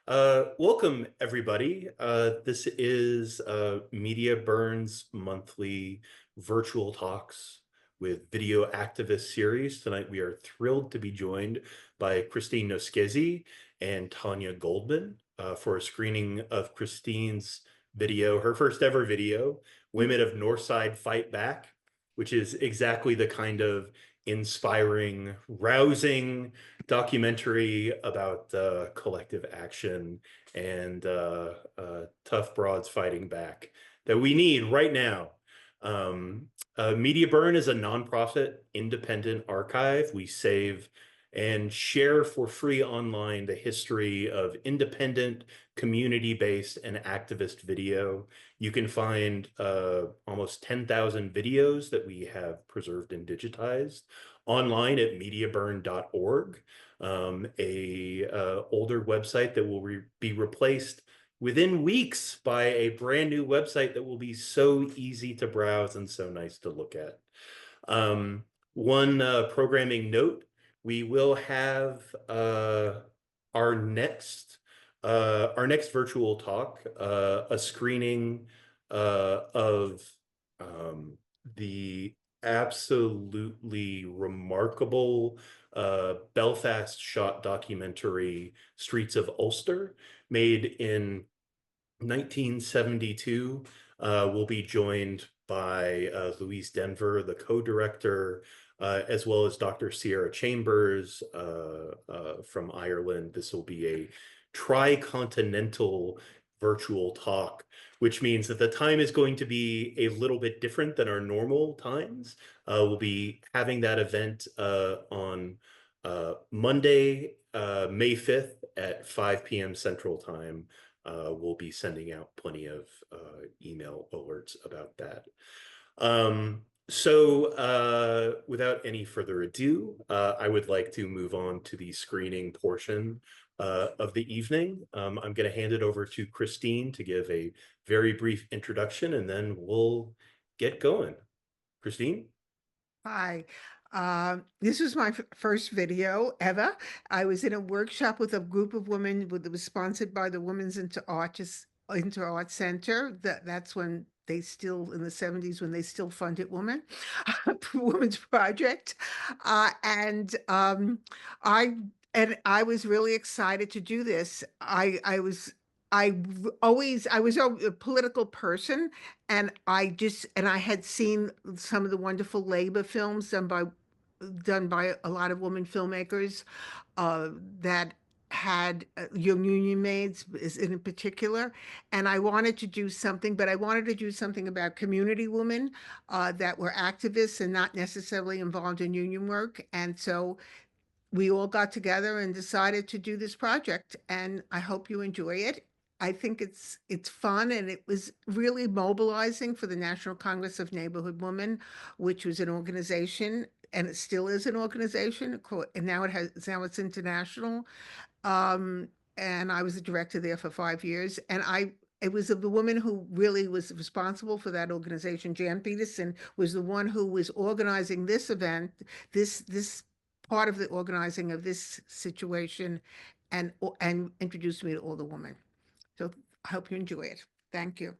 Welcome, everybody. This is Media Burns monthly virtual talks with video activist series. Tonight, we are thrilled to be joined by Christine Noschese and Tanya Goldman for a screening of Christine's video, her first ever video, Women of Northside Fight Back, which is exactly the kind of inspiring, rousing documentary about collective action and tough broads fighting back that we need right now. Media Burn is a nonprofit independent archive. We save and share for free online the history of independent, community-based, and activist video. You can find almost 10,000 videos that we have preserved and digitized online at mediaburn.org, a older website that will be replaced within weeks by a brand new website that will be so easy to browse and so nice to look at. One programming note, we will have our next virtual talk, a screening of the absolutely remarkable Belfast shot documentary Streets of Ulster, made in 1972. We'll be joined by Louise Denver, the co-director, as well as Dr. Sierra Chambers from Ireland. This will be a tri-continental virtual talk, which means that the time is going to be a little bit different than our normal times. We'll be having that event on Monday, May 5th at 5 p.m. Central Time. We'll be sending out plenty of email alerts about that. Without any further ado, I would like to move on to the screening portion of the evening. I'm going to hand it over to Christine to give a very brief introduction, and then we'll get going. Christine? Hi. This was my first video ever. I was in a workshop with a group of women that was sponsored by the Women's Into Art Center. That's when they still, in the 70s, when they still funded Women's Project. I was really excited to do this. I was a political person, and I had seen some of the wonderful labor films done by a lot of women filmmakers that had young union maids in particular. And I wanted to do something, but I wanted to do something about community women that were activists and not necessarily involved in union work. And so we all got together and decided to do this project, and I hope you enjoy it. I think it's fun, and it was really mobilizing for the National Congress of Neighborhood Women, which was an organization, and it still is an organization, and now it's international. Um, and I was the director there for 5 years, and it was the woman who really was responsible for that organization. Jan Peterson was the one who was organizing this event, this part of the organizing of this situation, and introduced me to all the women. So I hope you enjoy it. Thank you.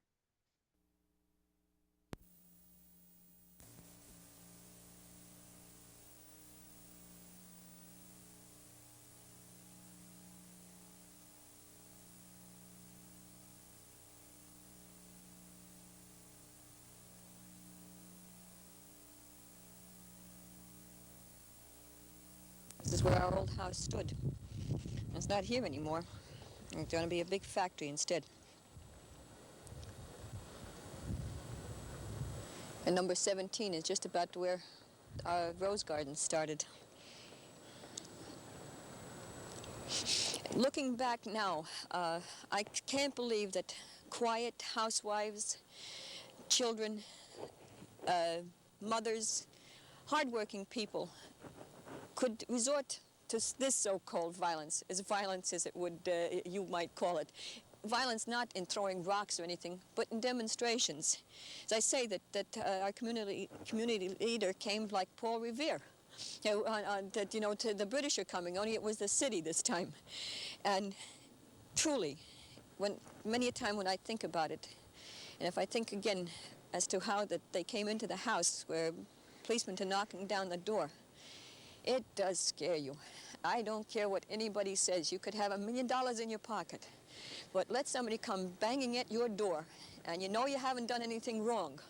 This is where our old house stood. It's not here anymore. It's going to be a big factory instead. And number 17 is just about where our rose garden started. Looking back now, I can't believe that quiet housewives, children, mothers, hardworking people could resort to this so-called violence as it would, you might call it. Violence not in throwing rocks or anything, but in demonstrations. As I say, that our community leader came like Paul Revere. The British are coming, only it was the city this time. And truly, many a time when I think about it, and if I think again as to how that they came into the house where policemen are knocking down the door, it does scare you. I don't care what anybody says. You could have $1 million in your pocket, but let somebody come banging at your door, and you know you haven't done anything wrong.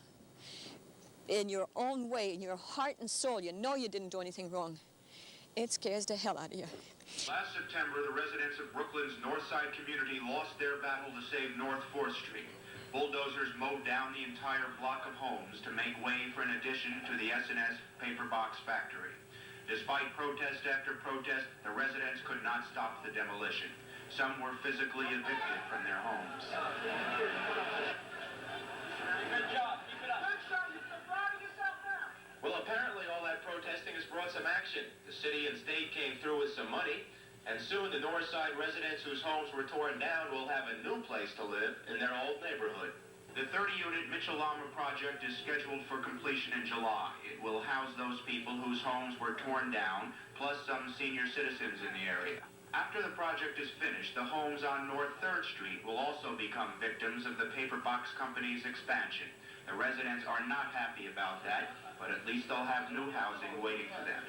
In your own way, in your heart and soul, you know you didn't do anything wrong. It scares the hell out of you. Last September, the residents of Brooklyn's Northside community lost their battle to save North 4th Street. Bulldozers mowed down the entire block of homes to make way for an addition to the S&S paper box factory. Despite protest after protest, the residents could not stop the demolition. Some were physically evicted from their homes. Good job. Keep it up. Good job. You're proud of yourself now. Well, apparently all that protesting has brought some action. The city and state came through with some money, and soon the Northside residents whose homes were torn down will have a new place to live in their old neighborhood. The 30-unit Mitchell-Lama project is scheduled for completion in July. It will house those people whose homes were torn down, plus some senior citizens in the area. After the project is finished, the homes on North 3rd Street will also become victims of the paper box company's expansion. The residents are not happy about that, but at least they'll have new housing waiting for them.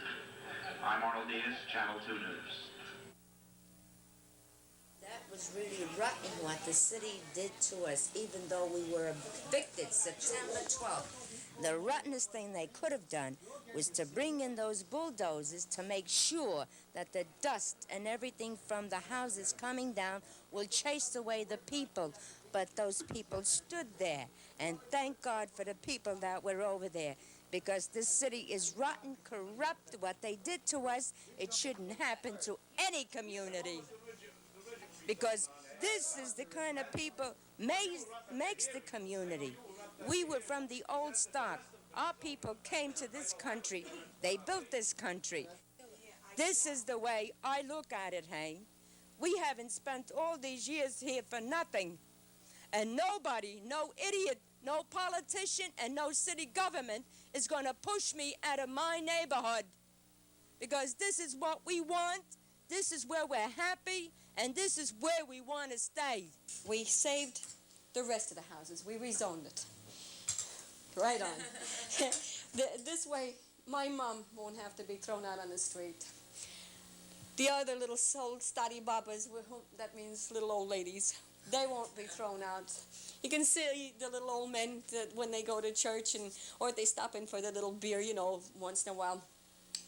I'm Arnold Diaz, Channel 2 News. That was really rotten what the city did to us, even though we were evicted September 12th. The rottenest thing they could have done was to bring in those bulldozers to make sure that the dust and everything from the houses coming down will chase away the people. But those people stood there, and thank God for the people that were over there, because this city is rotten, corrupt. What they did to us, it shouldn't happen to any community, because this is the kind of people makes the community. We were from the old stock. Our people came to this country. They built this country. This is the way I look at it, Hayne. We haven't spent all these years here for nothing. And nobody, no idiot, no politician, and no city government is going to push me out of my neighborhood. Because this is what we want, this is where we're happy, and this is where we want to stay. We saved the rest of the houses. We rezoned it. Right on. This way, my mom won't have to be thrown out on the street. The other little soul study bobbers, that means little old ladies, they won't be thrown out. You can see the little old men that when they go to church or they stop in for their little beer, once in a while.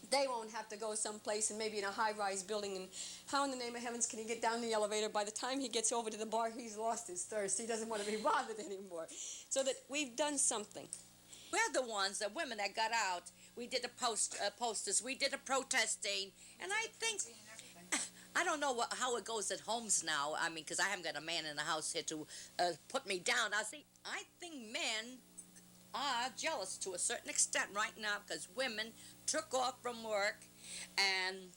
They won't have to go someplace and maybe in a high-rise building, and how in the name of heavens can he get down the elevator? By the time he gets over to the bar, he's lost his thirst. He doesn't want to be bothered anymore. So that we've done something. We're the ones, the women that got out. We did the posters, we did the protesting, and I think, I don't know how it goes at homes now. I mean, because I haven't got a man in the house here to put me down. I think men are jealous to a certain extent right now because women took off from work, and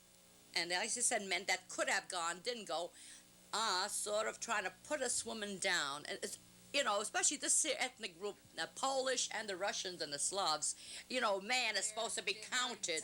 as I said, men that could have gone, didn't go, are sort of trying to put us women down. And it's, especially this here ethnic group, the Polish and the Russians and the Slavs, man is supposed to be counted.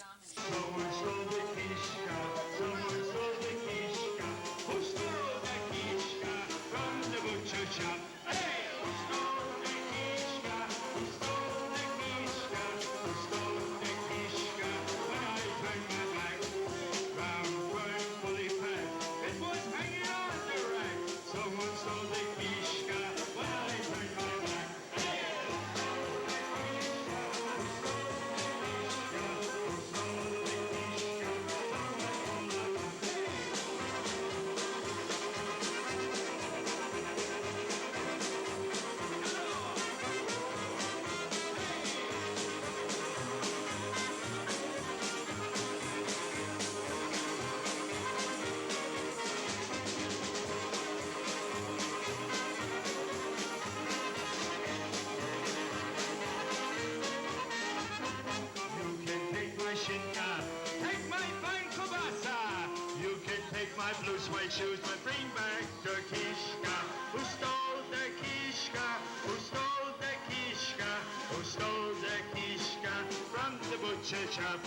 My blue suede shoes, my greenback, the Kishka. Who stole the Kishka? Who stole the Kishka? Who stole the Kishka from the butcher shop?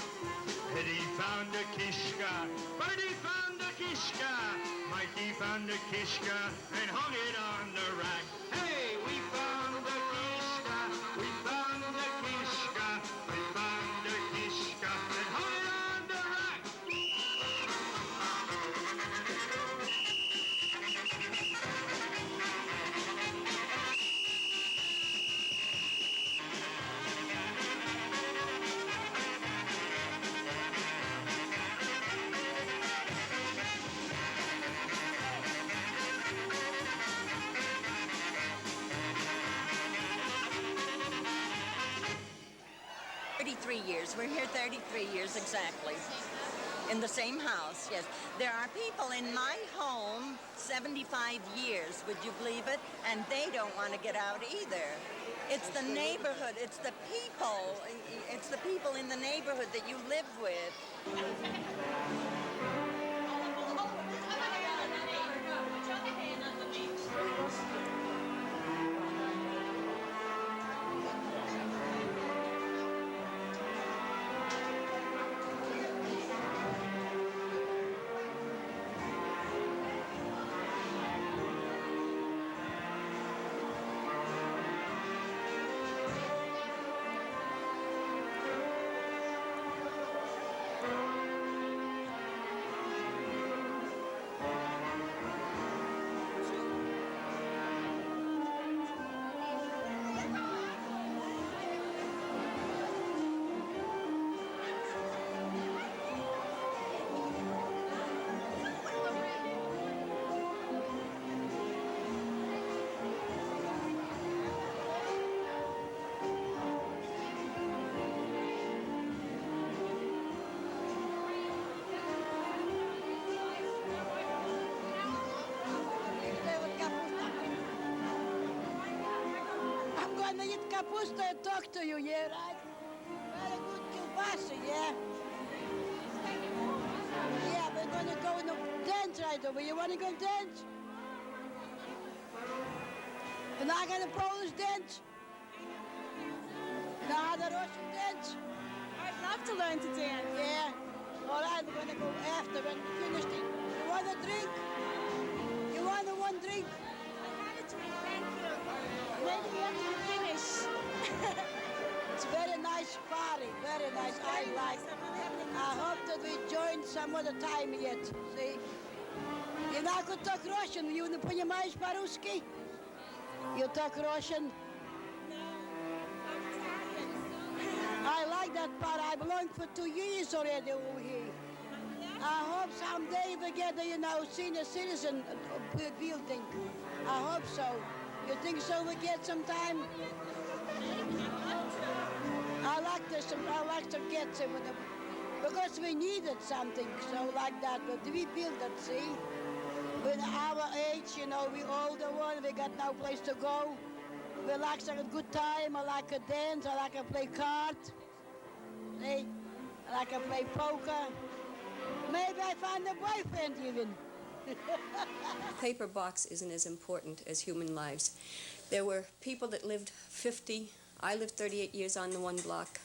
Eddie found the Kishka. Birdie found the Kishka. Mikey found the kishka and hung it on the rack. Hey, we found the kishka, we found the kishka, we found the kishka and hung it on the rack. 33 years. We're here 33 years exactly. In the same house, yes. There are people in my home 75 years, would you believe it? And they don't want to get out either. It's the neighborhood, it's the people. It's the people in the neighborhood that you live with. I'm gonna eat kapusta and talk to you, yeah, right? Very good kielbasa, yeah? Yeah, we're gonna go in a dance right over. You wanna go dance? We're not gonna Polish dance? Nah, the Russian dance? I'd love to learn to dance. Yeah. All right, we're gonna go after when we finish it. You want a drink? You want one drink? I had a drink, thank you. Maybe after you finish. It's very nice party, very nice. I like. I hope that we join some other time yet. See? You not could talk Russian. You не понимаешь по-русски? You talk Russian? I like that part. I belong for 2 years already over here. I hope someday we get a, senior citizen building. I hope so. You think so? We get some time? I like to get some of them because we needed something so like that. But we build it, see? With our age, we older one, we got no place to go. We like a good time. I like to dance. I like to play cards. See? I like to play poker. Maybe I find a boyfriend even. Paper box isn't as important as human lives. There were people that lived 50. I lived 38 years on the one block.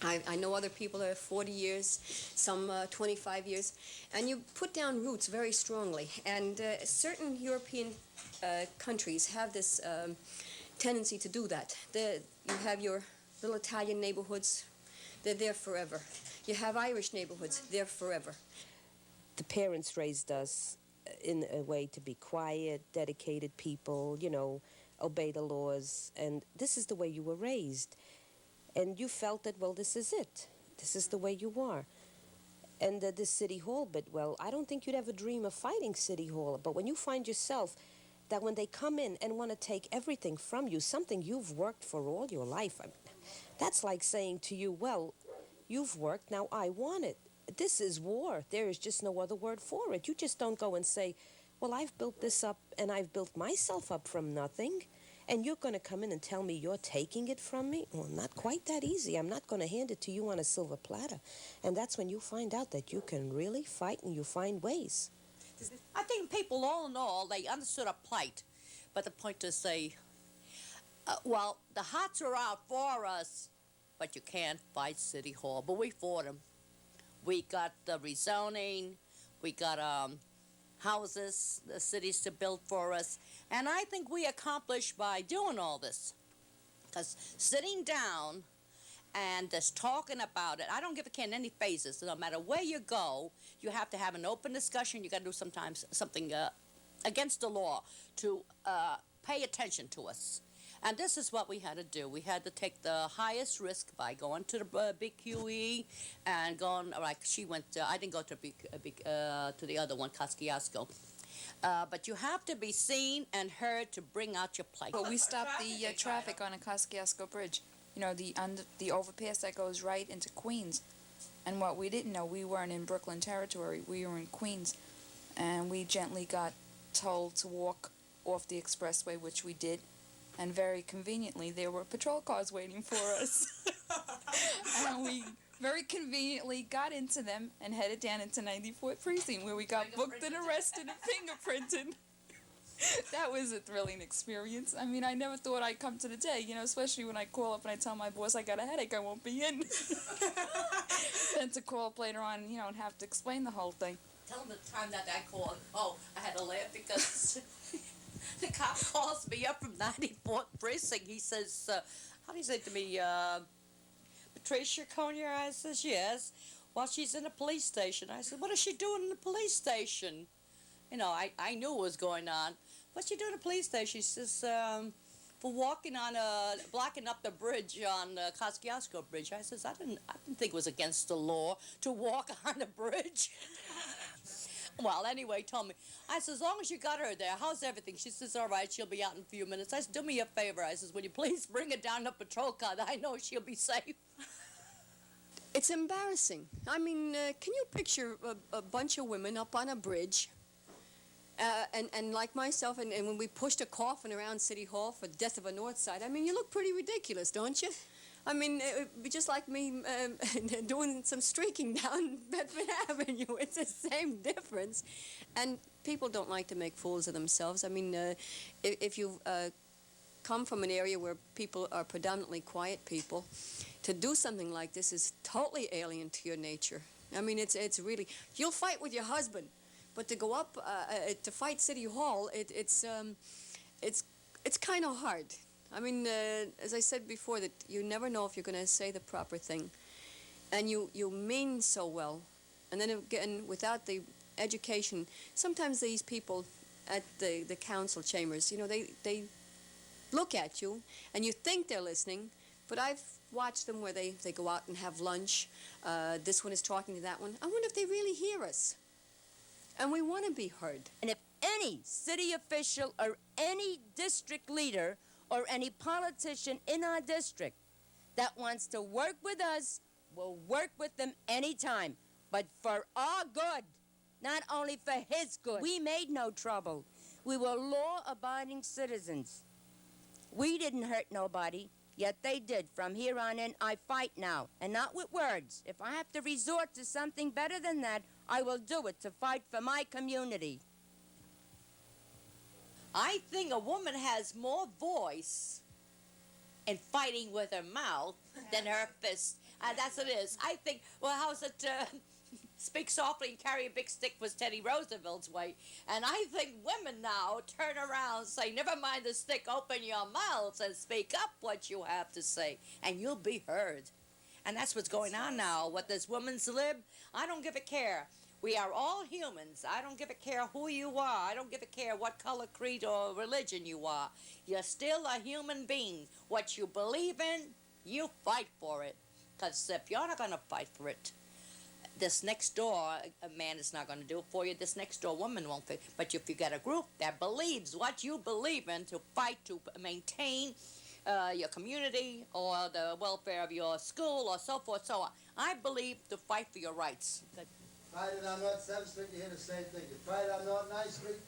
I know other people that have 40 years, some 25 years. And you put down roots very strongly. And certain European countries have this tendency to do that. You have your little Italian neighborhoods. They're there forever. You have Irish neighborhoods. They're forever. The parents raised us in a way to be quiet, dedicated people, obey the laws. And this is the way you were raised. And you felt that, well, this is it. This is the way you are. And the City Hall bit, well, I don't think you'd ever dream of fighting City Hall. But when you find yourself that when they come in and want to take everything from you, something you've worked for all your life, that's like saying to you, well, you've worked, now I want it. This is war. There is just no other word for it. You just don't go and say, well, I've built this up and I've built myself up from nothing. And you're going to come in and tell me you're taking it from me? Well, not quite that easy. I'm not going to hand it to you on a silver platter. And that's when you find out that you can really fight and you find ways. I think people, all in all, they understood our plight. But the point to say, well, the hots are out for us, but you can't fight City Hall. But we fought them. We got the rezoning. We got houses, the cities to build for us. And I think we accomplished by doing all this. Because sitting down and just talking about it, I don't give a can any phases. No matter where you go, you have to have an open discussion. You got to do sometimes something against the law to pay attention to us. And this is what we had to do. We had to take the highest risk by going to the big QE and going, like she went, I didn't go to to the other one, Kosciuszko. But you have to be seen and heard to bring out your plight. Well, we stopped the traffic on a Kosciuszko Bridge. You know, the overpass that goes right into Queens. And what we didn't know, we weren't in Brooklyn territory. We were in Queens. And we gently got told to walk off the expressway, which we did. And very conveniently, there were patrol cars waiting for us. And we very conveniently got into them and headed down into 94th Precinct, where we got booked and arrested and fingerprinted. That was a thrilling experience. I mean, I never thought I'd come to the day, you know, especially when I call up and I tell my boss I got a headache, I won't be in. Then to call up later on, you know, and have to explain the whole thing. Tell them the time that I called. Oh, I had to laugh because the cop calls me up from 94th Precinct. He says, how do you say to me, Patricia Conyer? I says, yes. Well, she's in the police station. I said, what is she doing in the police station? You know, I knew what was going on. What's she doing in the police station? She says, for walking on, blocking up the bridge on Kosciuszko Bridge. I says, I didn't think it was against the law to walk on the bridge. Well, anyway, told me. I said, as long as you got her there, how's everything? She says, all right, she'll be out in a few minutes. I said, do me a favor. I says, will you please bring her down the patrol car? I know she'll be safe. It's embarrassing. I mean, can you picture a bunch of women up on a bridge, and like myself, and when we pushed a coffin around City Hall for the death of a Northside, I mean, you look pretty ridiculous, don't you? I mean, it would be just like me doing some streaking down Bedford Avenue. It's the same difference. And people don't like to make fools of themselves. I mean, if you come from an area where people are predominantly quiet people, to do something like this is totally alien to your nature. I mean, it's really, you'll fight with your husband, but to go up to fight City Hall, it's kind of hard. I mean, as I said before, that you never know if you're going to say the proper thing, and you mean so well, and then again, without the education, sometimes these people at the council chambers, you know, they look at you, and you think they're listening, but I've watched them where they go out and have lunch. This one is talking to that one. I wonder if they really hear us, and we want to be heard. And if any city official or any district leader or any politician in our district that wants to work with us, we'll work with them anytime, but for our good, not only for his good. We made no trouble. We were law-abiding citizens. We didn't hurt nobody, yet they did. From here on in, I fight now, and not with words. If I have to resort to something better than that, I will do it to fight for my community. I think a woman has more voice in fighting with her mouth than her fist. That's what it is. I think, well, how's it, speak softly and carry a big stick was Teddy Roosevelt's way. And I think women now turn around and say, never mind the stick, open your mouths and speak up what you have to say, and you'll be heard. And that's what's going on now. What this woman's lib, I don't give a care. We are all humans. I don't give a care who you are. I don't give a care what color, creed, or religion you are. You're still a human being. What you believe in, you fight for it. Because if you're not going to fight for it, this next door man is not going to do it for you. This next door woman won't fit. But if you get a group that believes what you believe in to fight to maintain your community or the welfare of your school or so forth, so on, I believe to fight for your rights. Tried it on North 7th Street, you hear the same thing. You tried it on North 9th Street,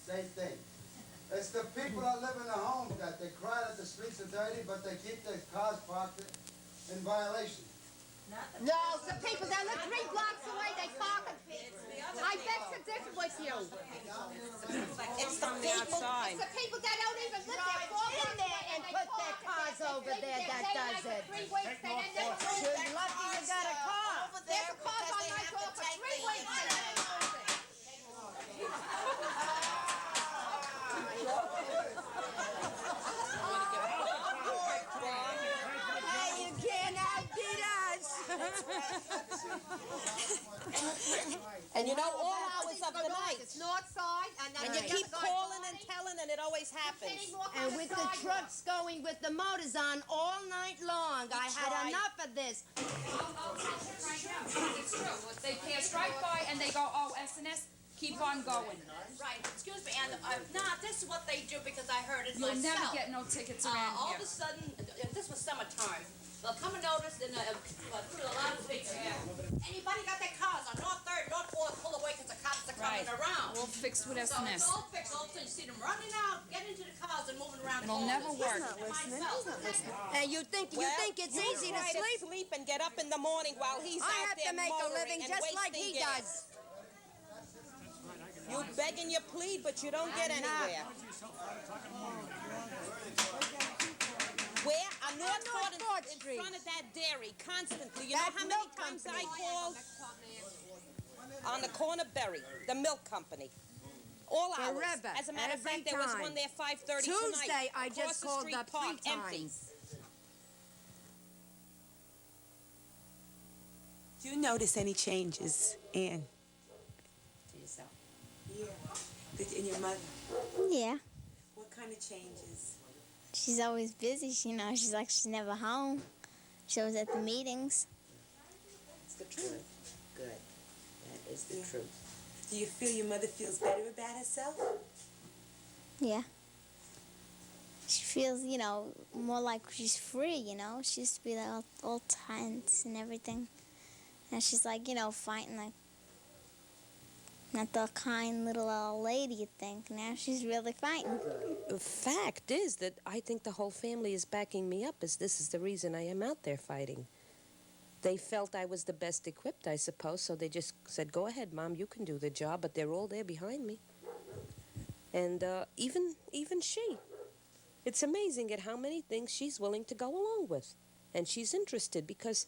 same thing. It's the people that live in the homes that they cry that the streets are dirty, but they keep their cars parked in violation. No, the people that live 3 blocks away, they park it. I beg to differ with you. It's the people. It's the people that don't even live there. In there and put their cars over there that does it. 3 weeks, they didn't know. You're lucky you got a car. There's a car on my door for 3 weeks. Right. It's Northside, and then And you the keep other side calling and party. telling, and it always happens. Penny walk on And the with the sidewalk. trucks going with the motors on all night long, I had tried. enough of this. I'll tell you right now, it's true. They pass right by and they go, oh, S&S, keep on going. Right, excuse me, and this is what they do because I heard it You'll myself. never get no tickets around All here. of a sudden, this was summertime. They'll come and notice through a lot of weeks. Anybody got their cars on North 3rd, North 4th, pull away because the cops are coming around. All fixed with So it's S&S. all fixed. All of a sudden you see them running out, getting into the cars and moving around. It'll never work. And you think it's easy to sleep and get up in the morning while he's out there I have to make a motoring living and just like wasting he gas. does. You beg and you plead, but you don't get anywhere. Where? On North Fort in front of that dairy, constantly. You know how many times I called? On the corner Berry, the milk company. All hours. Forever, As a matter of every fact, there was time. one there 5:30 Tuesday, tonight. I Across just the called street up 3 park, empty. times. Do you notice any changes, Ann, To yourself. in your mother? Yeah, What kind of changes? she's always busy. She's like she's never home. She was at the meetings. It's the truth. Good. That is the truth. Do you feel your mother feels better about herself? Yeah. She feels, more like she's free, She used to be like all tense and everything. And she's like, fighting like not the kind little old lady you think. Now she's really fighting. The fact is that I think the whole family is backing me up, as this is the reason I am out there fighting. They felt I was the best equipped, I suppose, so they just said, go ahead, Mom, you can do the job, but they're all there behind me. And even she. It's amazing at how many things she's willing to go along with. And she's interested because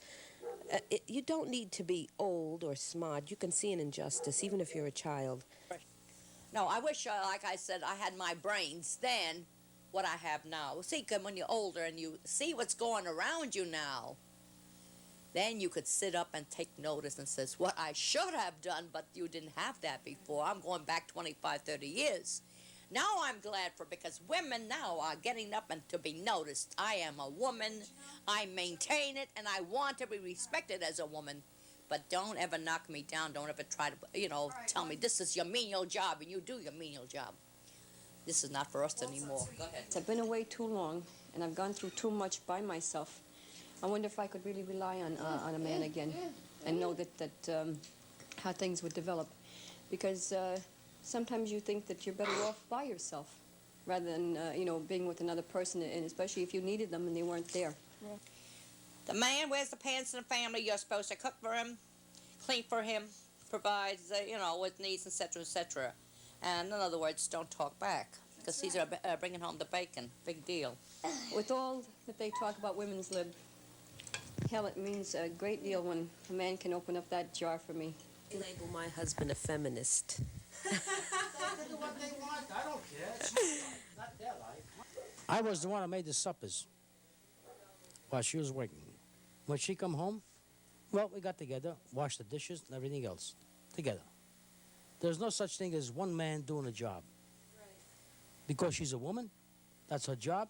you don't need to be old or smart. You can see an injustice, even if you're a child. No, I wish, like I said, I had my brains then, what I have now. See, 'cause when you're older and you see what's going around you now, then you could sit up and take notice and says, what I should have done, but you didn't have that before. I'm going back 25, 30 years. Now I'm glad for, because women now are getting up and to be noticed. I am a woman, I maintain it, and I want to be respected as a woman. But don't ever knock me down, don't ever try to, tell me this is your menial job, and you do your menial job. This is not for us anymore. Go ahead. I've been away too long, and I've gone through too much by myself. I wonder if I could really rely on a man again and know that how things would develop. Because sometimes you think that you're better off by yourself rather than, being with another person, and especially if you needed them and they weren't there. The man wears the pants in the family. You're supposed to cook for him, clean for him, provides, with needs, etc., etc. And in other words, don't talk back, because he's bringing home the bacon. Big deal. With all that they talk about women's lib, hell, it means a great deal when a man can open up that jar for me. You label my husband a feminist. They can do what they want. I don't care. It's not their life. I was the one who made the suppers while she was working. When she come home, well, we got together, washed the dishes and everything else together. There's no such thing as one man doing a job. Because she's a woman, that's her job.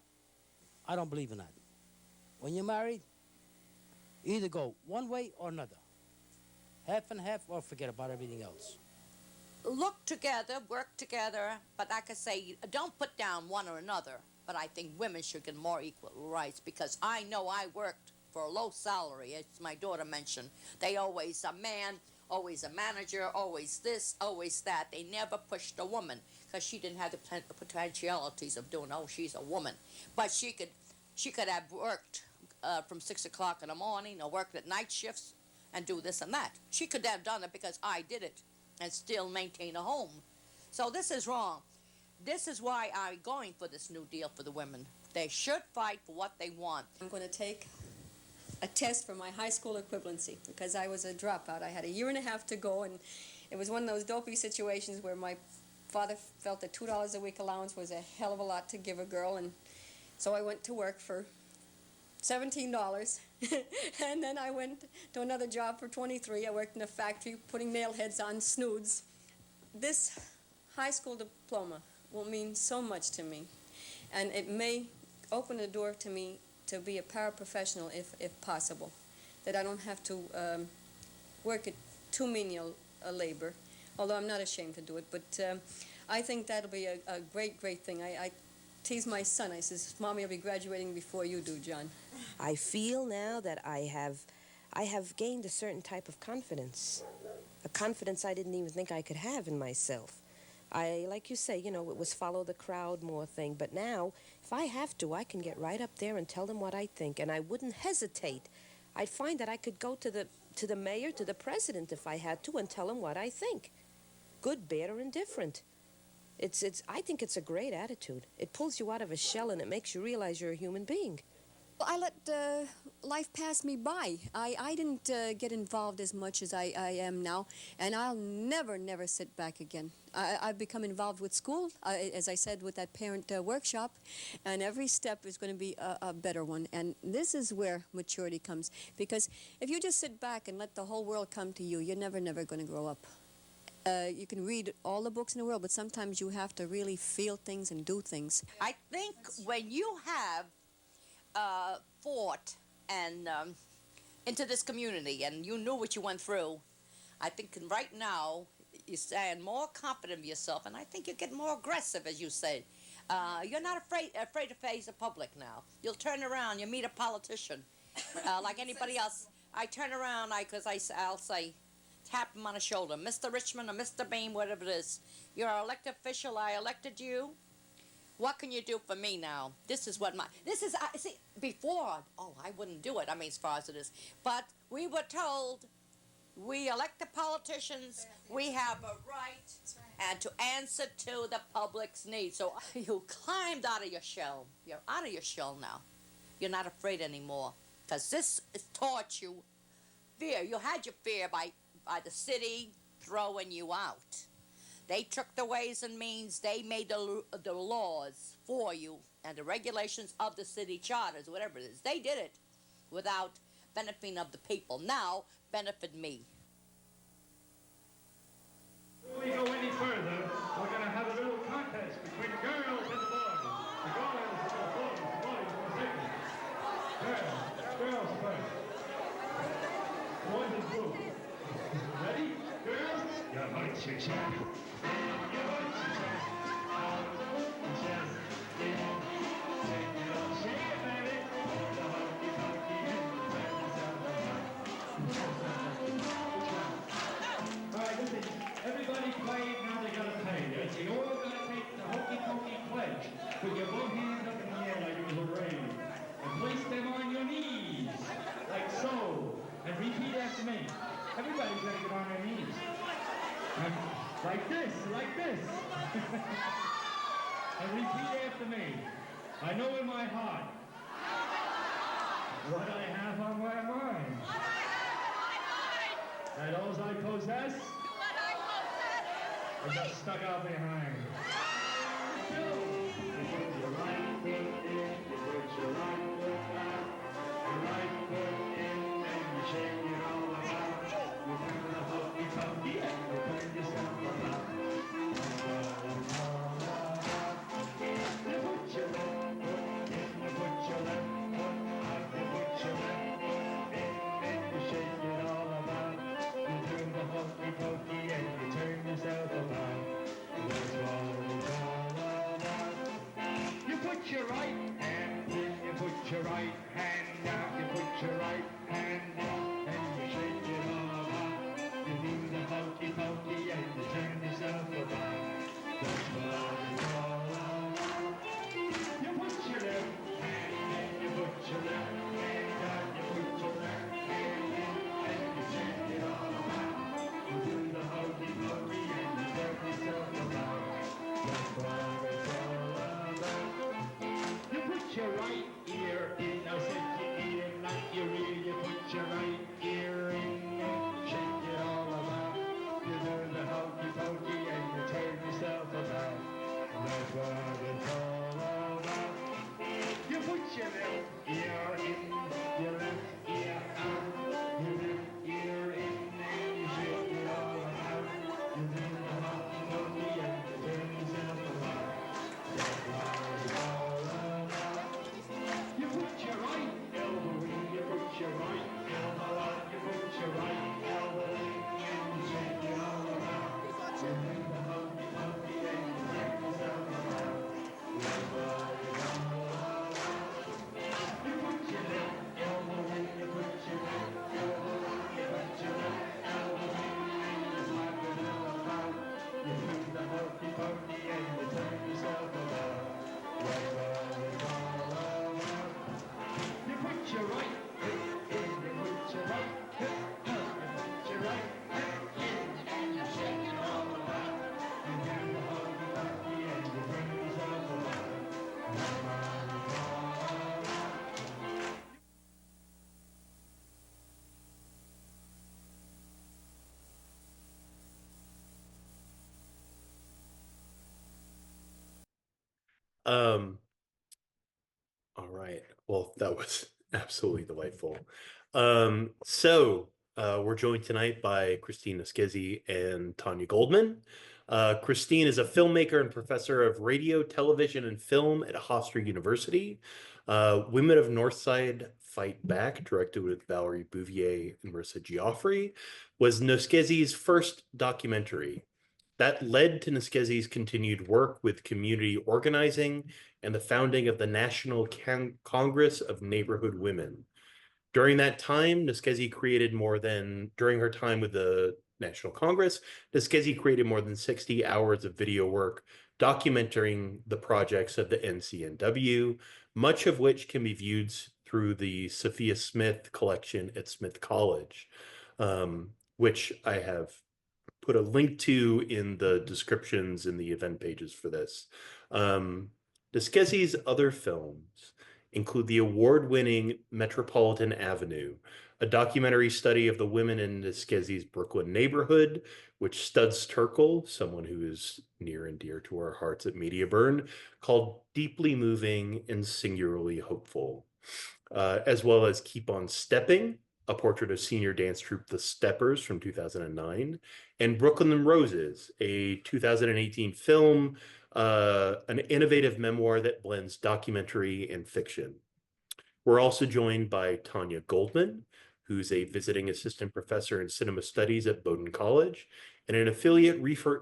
I don't believe in that. When you're married, you either go one way or another. Half and half, or forget about everything else. Look together, work together, but like I say, don't put down one or another. But I think women should get more equal rights, because I know I worked for a low salary, as my daughter mentioned. They always a man, always a manager, always this, always that. They never pushed a woman, because she didn't have the potentialities of doing, she's a woman. But she could have worked from 6 o'clock in the morning, or worked at night shifts and do this and that. She could have done it because I did it and still maintain a home. So this is wrong. This is why I'm going for this new deal for the women. They should fight for what they want. I'm going to take a test for my high school equivalency because I was a dropout. I had a year and a half to go, and it was one of those dopey situations where my father felt that $2 a week allowance was a hell of a lot to give a girl, and so I went to work for $17, and then I went to another job for $23. I worked in a factory putting nail heads on snoods, this high school diploma will mean so much to me, and it may open the door to me to be a paraprofessional if possible, that I don't have to work at too menial a labor, although I'm not ashamed to do it, but I think that'll be a great, great thing. I tease my son. I says, Mommy will be graduating before you do, John. I feel now that I have gained a certain type of confidence, a confidence I didn't even think I could have in myself. Like you say, it was follow the crowd more thing, but now, if I have to, I can get right up there and tell them what I think, and I wouldn't hesitate. I'd find that I could go to the mayor, to the president if I had to, and tell him what I think. Good, bad, or indifferent. I think it's a great attitude. It pulls you out of a shell and it makes you realize you're a human being. Well, I let life pass me by. I didn't get involved as much as I am now, and I'll never, never sit back again. I've become involved with school, as I said, with that parent workshop, and every step is going to be a better one. And this is where maturity comes, because if you just sit back and let the whole world come to you, you're never, never going to grow up. You can read all the books in the world, but sometimes you have to really feel things and do things. I think when you have fought and into this community and you knew what you went through, I think right now you stand more confident of yourself, and I think you get more aggressive, as you said. You're not afraid to face the public now. You'll turn around, you meet a politician, like anybody else. I turn around, I'll say, tap him on the shoulder, Mr. Richmond or Mr. Bean, whatever it is. You're an elected official, I elected you. What can you do for me now? See, before, I wouldn't do it, as far as it is. But we were told, we elected politicians, we have a right and to answer to the public's needs. So you climbed out of your shell. You're out of your shell now. You're not afraid anymore, because this has taught you fear. You had your fear by the city throwing you out. They took the ways and means, they made the laws for you and the regulations of the city charters, whatever it is. They did it without benefiting of the people. Now, benefit me. Before we go any further, we're going to have a little contest between the girls and the boys. The girls are the boys are second. Girls first. Boys is blue. Ready? Girls? Your hearts are check. Your hearts are check. Shake it, baby. The honky tonky and the baby All right, listen. Everybody played, now they gotta pay. You're all gonna take the hokey pokey pledge. Put your both hands up in the air like it was a rain. And place them on your knees, like so. And repeat after me. Everybody's gonna get on their knees. And like this, like this. And repeat after me. I know in my heart what I have on my mind. And all I possess, I just stuck out behind. You put your right foot in, you put your right foot out, your right foot in, and you shake it all about. You do the hokey pokey and you turn yourself about. That's all about. You put your left foot in, you put your left foot out, you put your left foot in, and you shake it all about. You do the hokey pokey and you turn yourself about. That's what it's all about. You put your right hand in, you put your right hand down, you put your right hand in, and you shake it all about. You do the hokey pokey and you turn yourself about. That's what it's all about. You put your left hand in, you put your left hand down, you put your left hand in, and you shake it all about. You do the hokey pokey and you turn yourself about. That's what it's all about. You put your right ear in, now sit Um, all right. Well, that was absolutely delightful. We're joined tonight by Christine Noschese and Tanya Goldman. Christine is a filmmaker and professor of radio, television, and film at Hofstra University. Women of Northside Fight Back, directed with Valerie Bouvier and Marissa Giuffre, was Noskese's first documentary. That led to Noskese's continued work with community organizing and the founding of the National Congress of Neighborhood Women. During that time, during her time with the National Congress, Noschese created more than 60 hours of video work documenting the projects of the NCNW, much of which can be viewed through the Sophia Smith collection at Smith College, which I have put a link to in the descriptions in the event pages for this. Noskese's other films include the award-winning Metropolitan Avenue, a documentary study of the women in Noskese's Brooklyn neighborhood, which Studs Terkel, someone who is near and dear to our hearts at Media Burn, called deeply moving and singularly hopeful, as well as Keep on Stepping, a portrait of senior dance troupe The Steppers from 2009, and Brooklyn Roses, a 2018 film, an innovative memoir that blends documentary and fiction. We're also joined by Tanya Goldman, who's a visiting assistant professor in cinema studies at Bowdoin College and an affiliate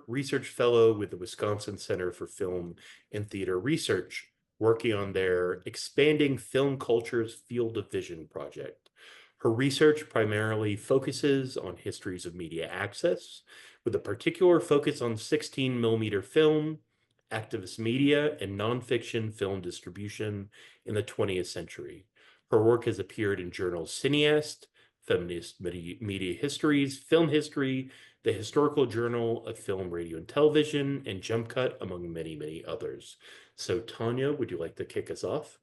research fellow with the Wisconsin Center for Film and Theater Research, working on their Expanding Film Culture's Field of Vision project. Her research primarily focuses on histories of media access, with a particular focus on 16 millimeter film, activist media, and nonfiction film distribution in the 20th century. Her work has appeared in journals Cineast, Feminist Media Histories, Film History, the Historical Journal of Film, Radio, and Television, and Jump Cut, among many, many others. So, Tanya, would you like to kick us off?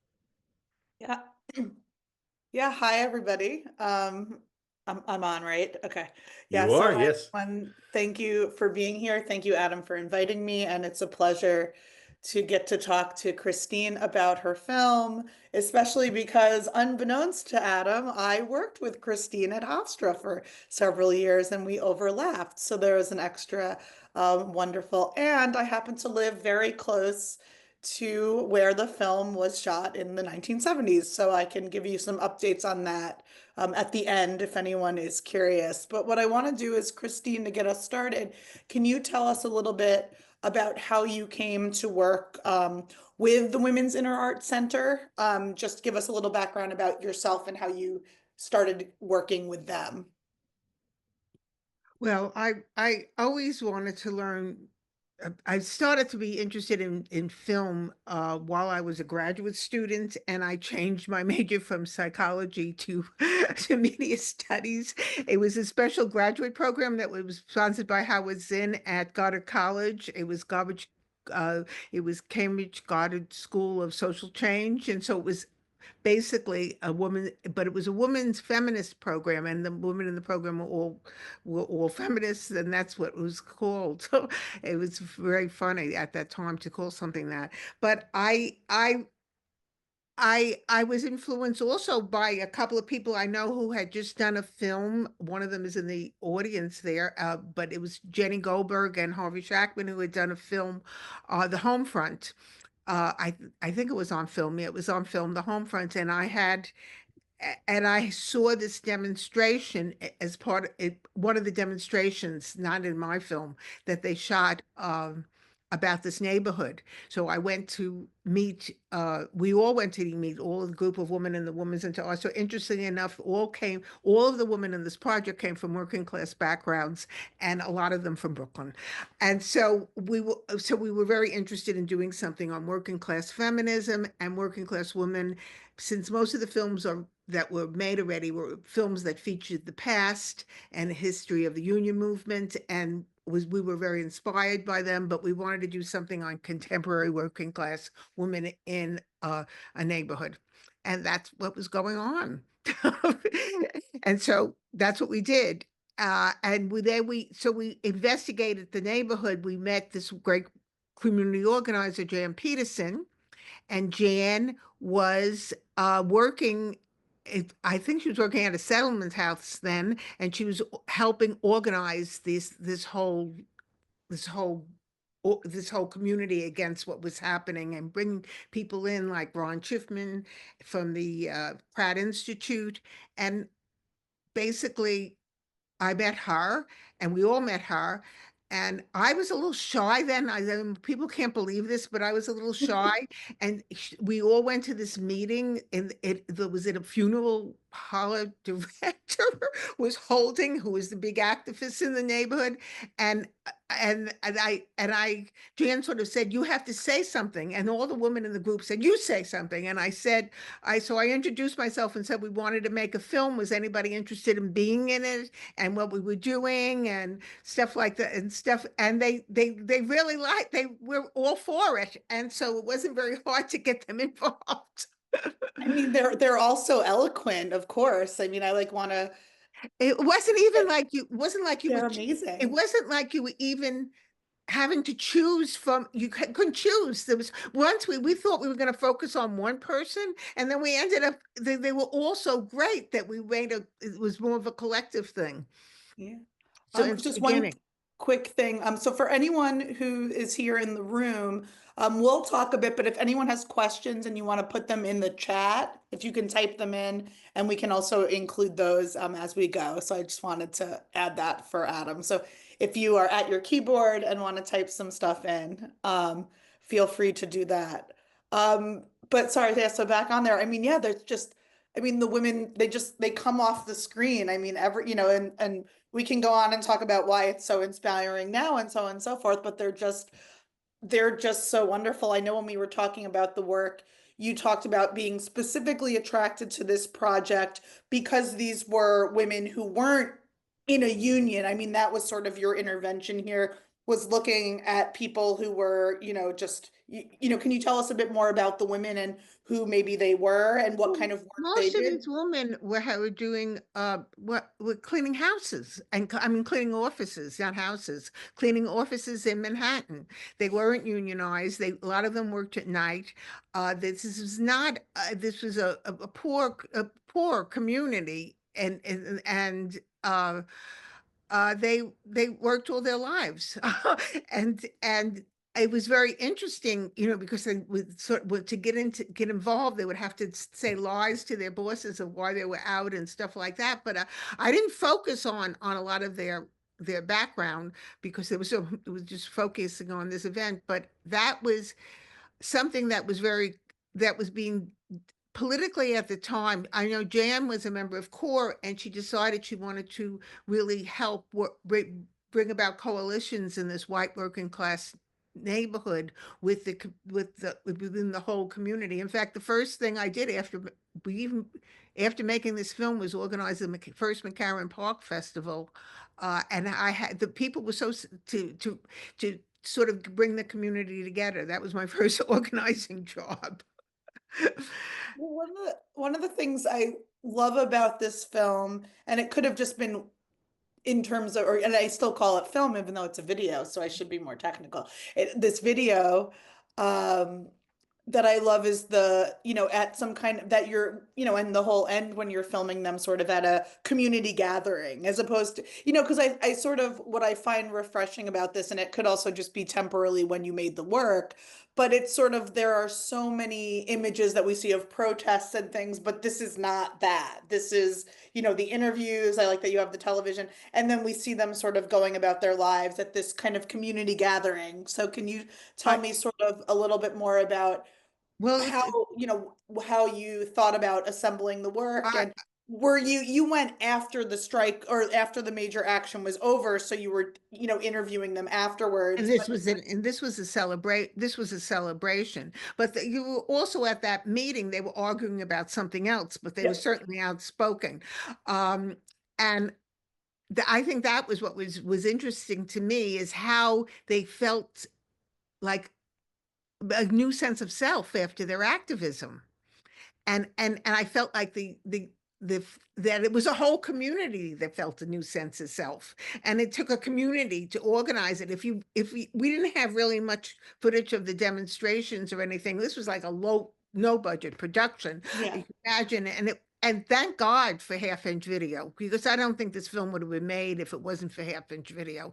Yeah. Yeah, hi everybody. I'm on, right? Okay. Yeah, You so are, hi yes. everyone. Thank you for being here. Thank you, Adam, for inviting me. And it's a pleasure to get to talk to Christine about her film, especially because unbeknownst to Adam, I worked with Christine at Hofstra for several years and we overlapped. So there was an extra wonderful. And I happen to live very close to where the film was shot in the 1970s. So I can give you some updates on that at the end if anyone is curious. But what I want to do is, Christine, to get us started, can you tell us a little bit about how you came to work with the Women's Inner Art Center? Just give us a little background about yourself and how you started working with them. Well, I always wanted to learn. I started to be interested in film while I was a graduate student, and I changed my major from psychology to to media studies. It was a special graduate program that was sponsored by Howard Zinn at Goddard College. It was Cambridge Goddard School of Social Change, and so it was basically a woman, but it was a women's feminist program, and the women in the program were all feminists, and that's what it was called. So it was very funny at that time to call something that. But I was influenced also by a couple of people I know who had just done a film. One of them is in the audience there, but it was Jenny Goldberg and Harvey Shackman who had done a film, The Homefront. I think it was on film. Yeah, it was on film, The Homefront, and I saw this demonstration as part of it, one of the demonstrations, not in my film, that they shot about this neighborhood. So I went to meet, we all went to meet all the group of women in the Women's Into Art. So interestingly enough, all of the women in this project came from working class backgrounds, and a lot of them from Brooklyn. And so we were very interested in doing something on working class feminism and working class women, since most of the films that were made already were films that featured the past and the history of the union movement, and we were very inspired by them, but we wanted to do something on contemporary working class women in a neighborhood. And that's what was going on. And so that's what we did. And we investigated the neighborhood. We met this great community organizer, Jan Peterson, and Jan was working. I think she was working at a settlement house then, and she was helping organize this whole this whole community against what was happening and bring people in like Ron Schiffman from the Pratt Institute. And basically, I met her and we all met her. And I was a little shy then. People can't believe this, but I was a little shy. And we all went to this meeting, and there was at a funeral parlor director was holding, who was the big activist in the neighborhood. And Jan sort of said, "You have to say something." And all the women in the group said, "You say something." And I said, so I introduced myself and said we wanted to make a film. Was anybody interested in being in it? And what we were doing and stuff like that and stuff. And they really liked, they were all for it. And so it wasn't very hard to get them involved. I mean, they're also eloquent, of course. I mean, I like want to. It wasn't even like you, wasn't like you They're were, amazing. it wasn't like you were even having to choose from, you couldn't choose. There was once we thought we were going to focus on one person, and then we ended up, they were all so great that we made it was more of a collective thing. Yeah. So in the Just one beginning. quick thing. So for anyone who is here in the room, we'll talk a bit, but if anyone has questions and you want to put them in the chat, if you can type them in, and we can also include those as we go. So I just wanted to add that for Adam. So if you are at your keyboard and want to type some stuff in, feel free to do that. But sorry, yeah, so back on there. I mean, yeah, there's just, I mean, the women, they come off the screen. I mean, and we can go on and talk about why it's so inspiring now and so on and so forth, but they're just so wonderful. I know when we were talking about the work, you talked about being specifically attracted to this project because these were women who weren't in a union. I mean, that was sort of your intervention here, was looking at people who were, just, can you tell us a bit more about the women and who maybe they were and what kind of work they Most of did? these women were doing what were cleaning houses and I mean cleaning offices, not houses, cleaning offices in Manhattan. They weren't unionized. A lot of them worked at night. This is not this was a poor community, and they worked all their lives. And it was very interesting, because they would to get involved, they would have to say lies to their bosses of why they were out and stuff like that. But I didn't focus on a lot of their background because it was just focusing on this event. But that was something that was being politically at the time. I know Jan was a member of CORE, and she decided she wanted to really help bring about coalitions in this white working class neighborhood within the whole community. In fact, the first thing I did after making this film was organize the first McCarran Park Festival, and I had the people were to sort of bring the community together. That was my first organizing job. Well, one of the things I love about this film, and it could have just been in terms of, and I still call it film, even though it's a video, so I should be more technical. This video, um, that I love is at some kind of that you're, and the whole end when you're filming them sort of at a community gathering, as opposed to, because I sort of, what I find refreshing about this, and it could also just be temporarily when you made the work, but it's sort of, there are so many images that we see of protests and things, but this is not that. This is, the interviews. I like that you have the television, and then we see them sort of going about their lives at this kind of community gathering. So can you tell me sort of a little bit more about how, how you thought about assembling the work, and were you went after the strike or after the major action was over, so you were, interviewing them afterwards. And this was a celebration. But you were also at that meeting, they were arguing about something else, but they were certainly outspoken. And I think that was what was interesting to me, is how they felt like a new sense of self after their activism. And I felt like that it was a whole community that felt a new sense of self, and it took a community to organize it. If we didn't have really much footage of the demonstrations or anything, this was like a no budget production. Yeah. You can imagine, and thank God for half-inch video, because I don't think this film would have been made if it wasn't for half-inch video.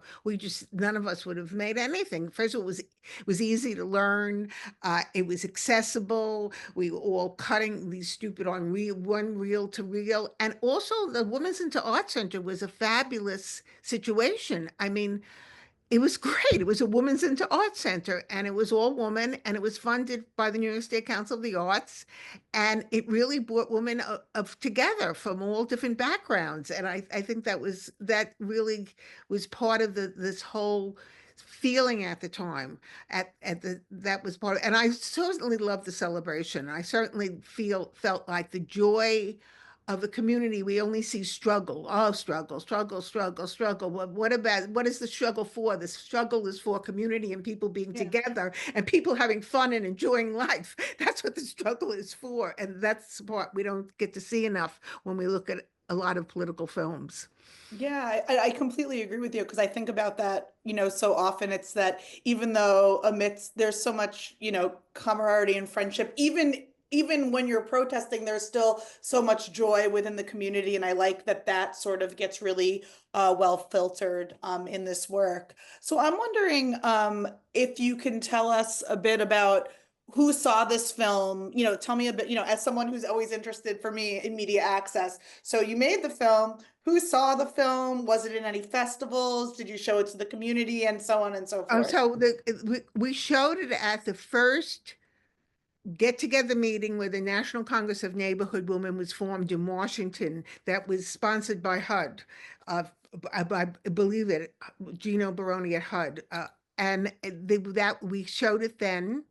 None of us would have made anything. First of all, it was easy to learn. It was accessible. We were all cutting these stupid on one reel to reel. And also the Women's Into Art Center was a fabulous situation. I mean, it was great. It was a Women's Into Art Center, and it was all women, and it was funded by the New York State Council of the Arts, and it really brought women together from all different backgrounds. And I think that really was part of this whole feeling at the time. That was part of, and I certainly loved the celebration. I certainly felt like the joy of the community. We only see struggle. Oh, struggle, struggle, struggle, struggle. What is the struggle for? The struggle is for community and people being together and people having fun and enjoying life. That's what the struggle is for. And that's the part we don't get to see enough when we look at a lot of political films. Yeah, I completely agree with you, because I think about that, so often it's that even though amidst there's so much, camaraderie and friendship, even when you're protesting, there's still so much joy within the community. And I like that sort of gets really well filtered in this work. So I'm wondering if you can tell us a bit about who saw this film, tell me a bit, as someone who's always interested, for me, in media access. So you made the film. Who saw the film? Was it in any festivals? Did you show it to the community, and so on and so forth? So we showed it at the first get-together meeting where the National Congress of Neighborhood Women was formed in Washington, that was sponsored by HUD. I believe it, Gino Baroni at HUD. And that we showed it then.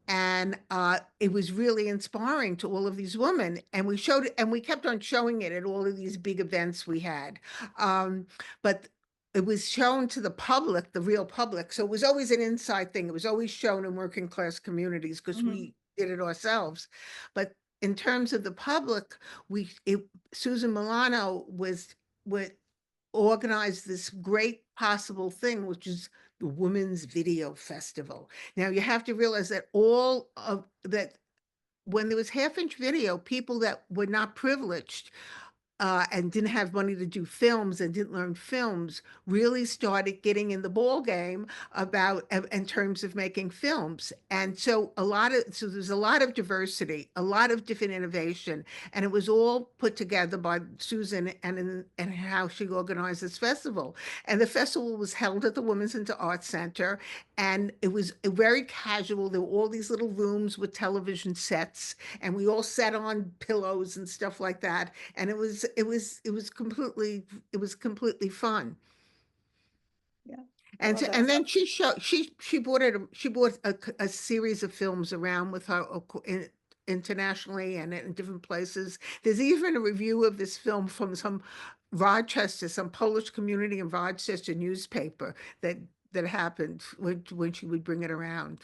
And it was really inspiring to all of these women. And we showed it, and we kept on showing it at all of these big events we had. But it was shown to the public, the real public. So it was always an inside thing. It was always shown in working class communities because we did it ourselves. But in terms of the public, Susan Milano would organize this great possible thing, which is the Women's Video Festival. Now you have to realize that when there was half-inch video, people that were not privileged and didn't have money to do films and didn't learn films really started getting in the ball game in terms of making films. And so there's a lot of diversity, a lot of different innovation, and it was all put together by Susan and how she organized this festival. And the festival was held at the Women's Into Art Center, and it was very casual. There were all these little rooms with television sets, and we all sat on pillows and stuff like that. And it was completely fun. Yeah. And then she bought a series of films around with her internationally and in different places. There's even a review of this film from some Polish community in Rochester newspaper that happened when she would bring it around.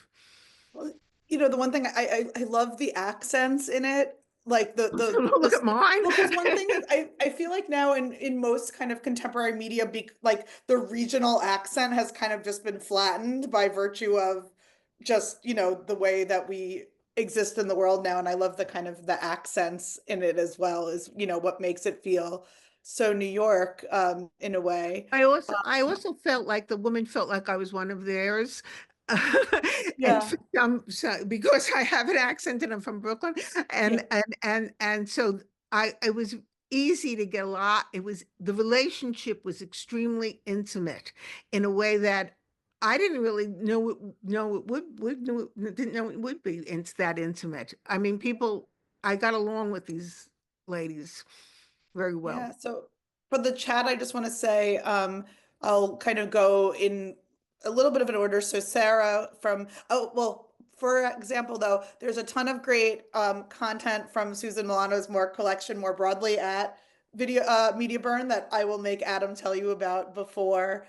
Well, the one thing I love the accents in it. Like look at mine. Because one thing is I feel like now in most kind of contemporary media, like the regional accent has kind of just been flattened by virtue of just, the way that we exist in the world now. And I love the kind of the accents in it as well, is, what makes it feel so New York in a way. I also felt like the woman felt like I was one of theirs. Yeah. So because I have an accent and I'm from Brooklyn, and so it was easy to get a lot. The relationship was extremely intimate in a way that I didn't really know it didn't know it would be. It's that intimate. I mean, I got along with these ladies very well. Yeah, so for the chat, I just want to say, I'll kind of go in a little bit of an order. So Sarah for example, though, there's a ton of great content from Susan Milano's collection more broadly at Media Burn that I will make Adam tell you about before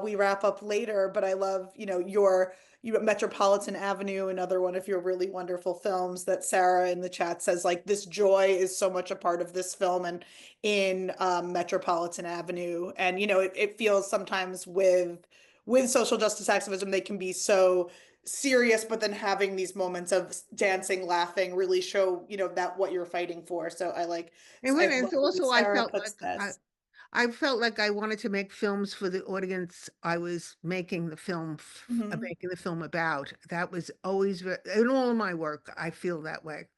we wrap up later. But I love, your Metropolitan Avenue, another one of your really wonderful films that Sarah in the chat says like this joy is so much a part of this film and in Metropolitan Avenue. And it feels sometimes with social justice activism, they can be so serious, but then having these moments of dancing, laughing really show, that what you're fighting for. So And I when love it's the way also, Sarah puts I felt like I wanted to make films for the audience I was making the film making the film about. That was always in all of my work. I feel that way.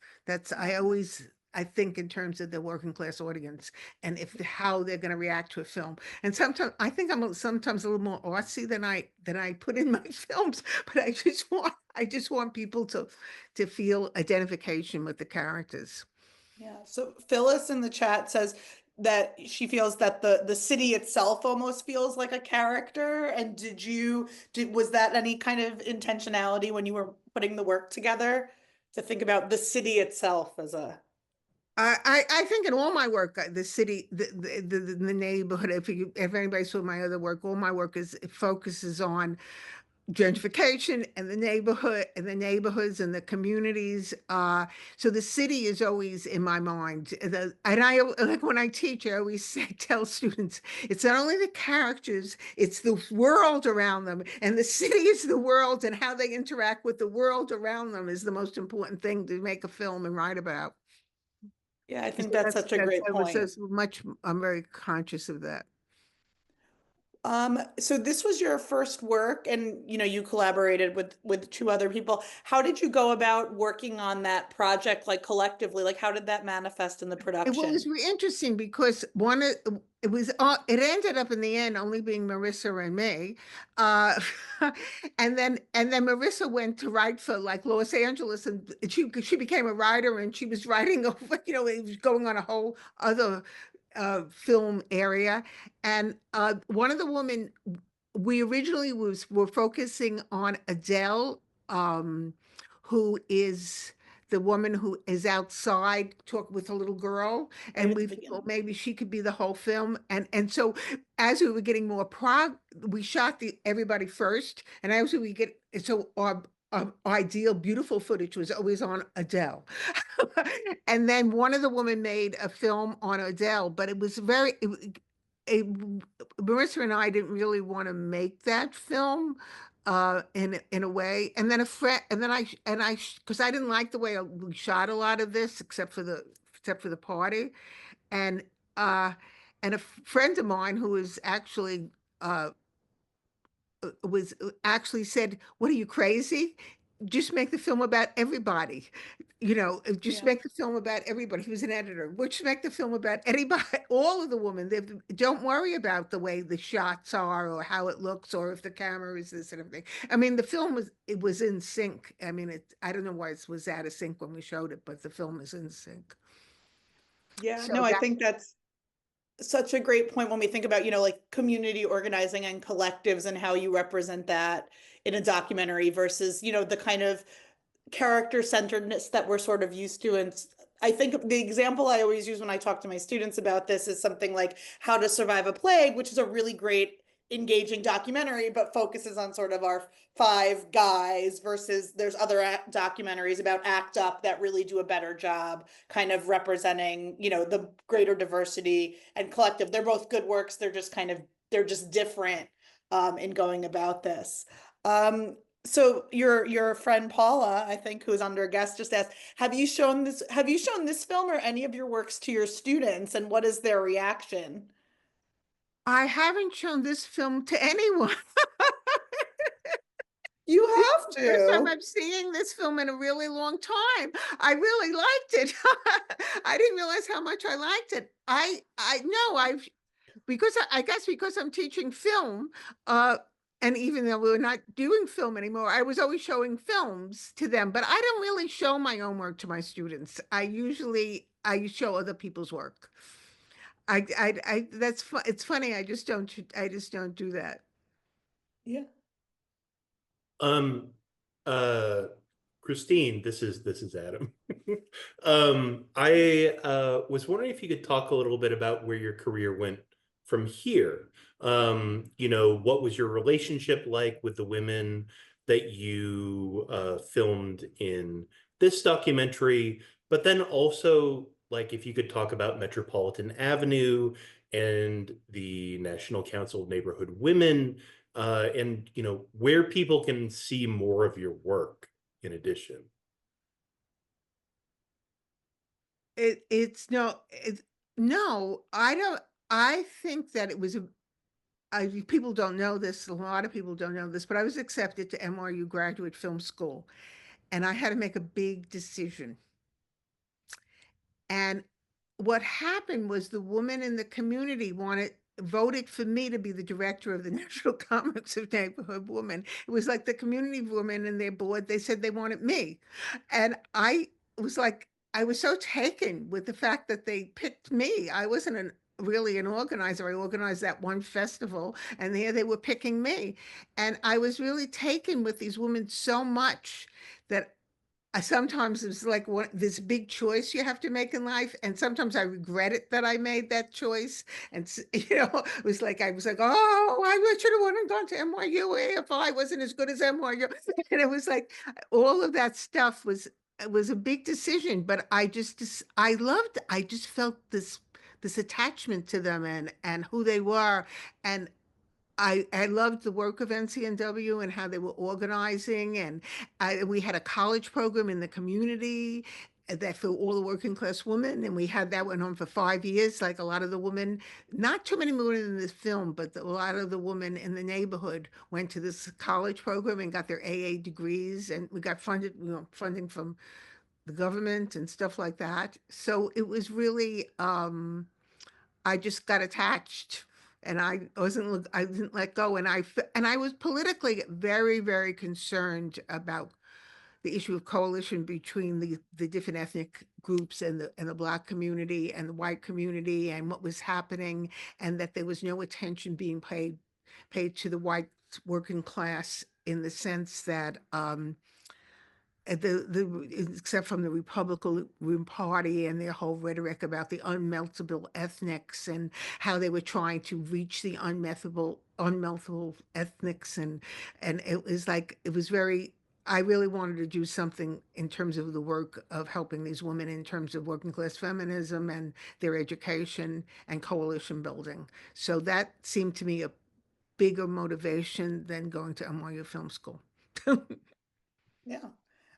I think in terms of the working class audience and if how they're going to react to a film. And sometimes I think sometimes a little more artsy than I put in my films, but I just want people to feel identification with the characters. Yeah. So Phyllis in the chat says that she feels that the city itself almost feels like a character. And was that any kind of intentionality when you were putting the work together to think about the city itself as a I think in all my work, the city, the neighborhood. If anybody saw my other work, all my work it focuses on gentrification and the neighborhood and the neighborhoods and the communities. So the city is always in my mind. And I like when I teach, I always tell students, it's not only the characters, it's the world around them. And the city is the world, and how they interact with the world around them is the most important thing to make a film and write about. Yeah, I think So that's such a great point. I'm very conscious of that. So this was your first work and you collaborated with two other people. How did you go about working on that project like collectively? Like how did that manifest in the It was production? really interesting because it ended up in the end only being Marissa and me. Uh, and then Marissa went to write for like Los Angeles, and she became a writer, and she was writing over, it was going on a whole other film area. And one of the women we originally were focusing on Adele, who is the woman who is outside talking with a little girl, and we thought maybe she could be the whole film. And so as we were getting more we shot everybody first, and as we get so our ideal beautiful footage was always on Adele. And then one of the women made a film on Adele, but it was Marissa and I didn't really want to make that film in a way. And then a friend, and then because I didn't like the way we shot a lot of this except for the party. And uh and a friend of mine who uh was actually said, "What are you, crazy? Just make the film about everybody. Just make the film about everybody." He was an editor. Just make the film about anybody, all of the women. Don't worry about the way the shots are or how it looks or if the camera is this and everything. I mean, the film was in sync. I mean, I don't know why it was out of sync when we showed it, but the film is in sync. Yeah, So no, I think that's such a great point when we think about, like community organizing and collectives and how you represent that in a documentary versus, the kind of character centeredness that we're sort of used to. And I think the example I always use when I talk to my students about this is something like How to Survive a Plague, which is a really great engaging documentary, but focuses on sort of our five guys versus there's other documentaries about ACT UP that really do a better job kind of representing, the greater diversity and collective. They're both good works. They're just different in going about this. So your friend Paula, I think, who's under guest, just asked, have you shown this film or any of your works to your students, and what is their reaction? I haven't shown this film to anyone. You This have is the first time to. I'm seeing this film in a really long time. I really liked it. I didn't realize how much I liked it. I know I guess because I'm teaching film, and even though we're not doing film anymore, I was always showing films to them, but I don't really show my own work to my students. I show other people's work. It's funny. I just don't do that. Yeah. Christine, this is Adam. I was wondering if you could talk a little bit about where your career went from here. What was your relationship like with the women that you filmed in this documentary, but then also like if you could talk about Metropolitan Avenue and the National Council of Neighborhood Women, and where people can see more of your work in addition. It's no, no, I don't. I think that it was people don't know this. A lot of people don't know this, but I was accepted to NYU Graduate Film School, and I had to make a big decision. And what happened was the woman in the community voted for me to be the director of the National Conference of Neighborhood Women. It was like the community women and their board, they said they wanted me. And I was like, I was so taken with the fact that they picked me. I wasn't really an organizer. I organized that one festival, and there they were picking me. And I was really taken with these women so much that I sometimes it's like this big choice you have to make in life, and sometimes I regret it that I made that choice. And it was like I was like, oh, I should have went and gone to NYU if I wasn't as good as NYU. And it was like all of that stuff was a big decision, but I just felt this attachment to them and who they were, and I loved the work of NCNW and how they were organizing, and we had a college program in the community that for all the working class women, and we had that went on for 5 years. Like a lot of the women, not too many women in this film, but a lot of the women in the neighborhood went to this college program and got their AA degrees, and we got funding from the government and stuff like that. So it was really I just got attached, and I didn't let go, and I was politically very, very concerned about the issue of coalition between the different ethnic groups and the Black community and the white community and what was happening, and that there was no attention being paid to the white working class in the sense that except from the Republican Party and their whole rhetoric about the unmeltable ethnics and how they were trying to reach the unmeltable ethnics, and it was like it was very. I really wanted to do something in terms of the work of helping these women in terms of working class feminism and their education and coalition building. So that seemed to me a bigger motivation than going to NYU Film School. Yeah.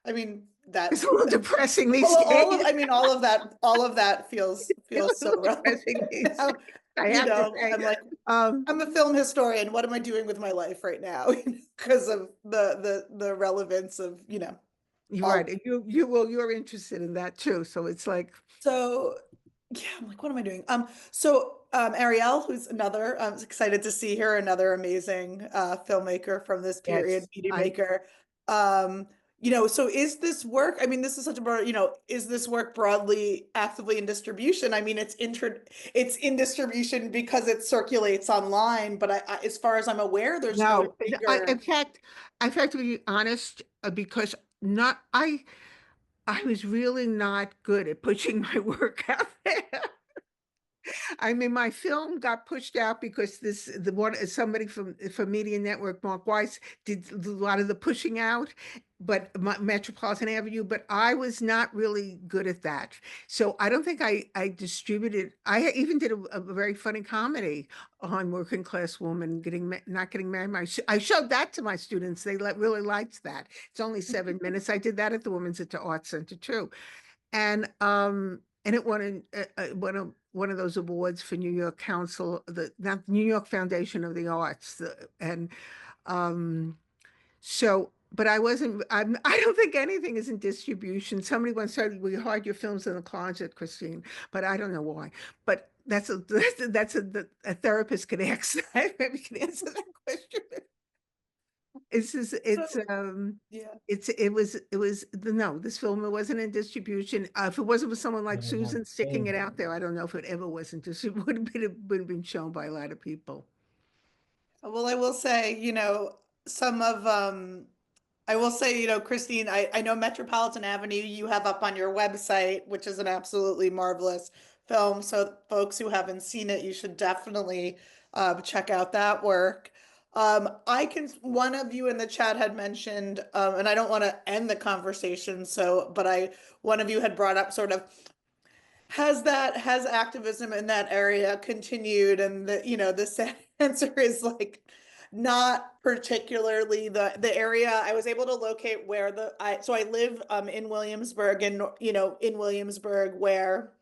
I mean, that It's a little depressing these all of, days. I mean, all of that feels It's a so little relevant depressing these now. days, I have to say. I'm like, Um, I'm a film historian. What am I doing with my life right now? Because of the relevance of, you're all. right. And you're interested in that too. So it's like, So yeah, I'm like, what am I doing? So Ariel, who's another, I'm excited to see her, another amazing filmmaker from this period, yes, media maker. Um, so is this work, I mean, this is such a broad, is this work broadly actively in distribution? I mean, it's in distribution because it circulates online, but as far as I'm aware, there's no no, bigger. in fact, to be honest, because not, I was really not good at pushing my work out there. I mean, my film got pushed out because somebody from Media Network, Mark Weiss, did a lot of the pushing out, but Metropolitan Avenue. But I was not really good at that, so I don't think I distributed. I even did a very funny comedy on working class woman not getting married. I showed that to my students. They really liked that. It's only 7 minutes. I did that at the Women's Art Center too, and it one of those awards for New York Council, the not New York Foundation of the Arts, and um, so. But I don't think anything is in distribution. Somebody once said we hide your films in the closet, Christine, but I don't know why. But a therapist could answer that. Maybe can answer that question. It's just, Yeah. no, this film, it wasn't in distribution. If it wasn't with someone like Susan sticking it out there, I don't know if it ever was in distribution. Would have been shown by a lot of people. Well, I will say, some of I will say, Christine, I know Metropolitan Avenue you have up on your website, which is an absolutely marvelous film. So folks who haven't seen it, you should definitely check out that work. One of you in the chat had mentioned, and I don't want to end the conversation, one of you had brought up sort of, has activism in that area continued? And the sad answer is like, not particularly. The area I was able to locate where I live in Williamsburg, and in Williamsburg, where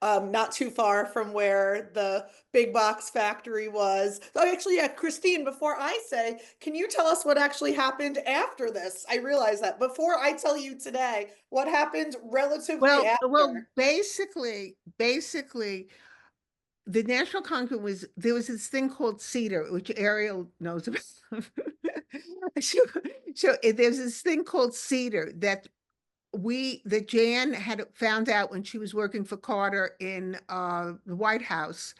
not too far from where the big box factory was. Oh, actually, yeah, Christine, before I say, can you tell us what actually happened after this? I realize that before I tell you today, what happened relatively Well, after? basically, the National Congress there was this thing called CEDAR, which Ariel knows about. So, there's this thing called CEDAR that Jan had found out when she was working for Carter in the White House,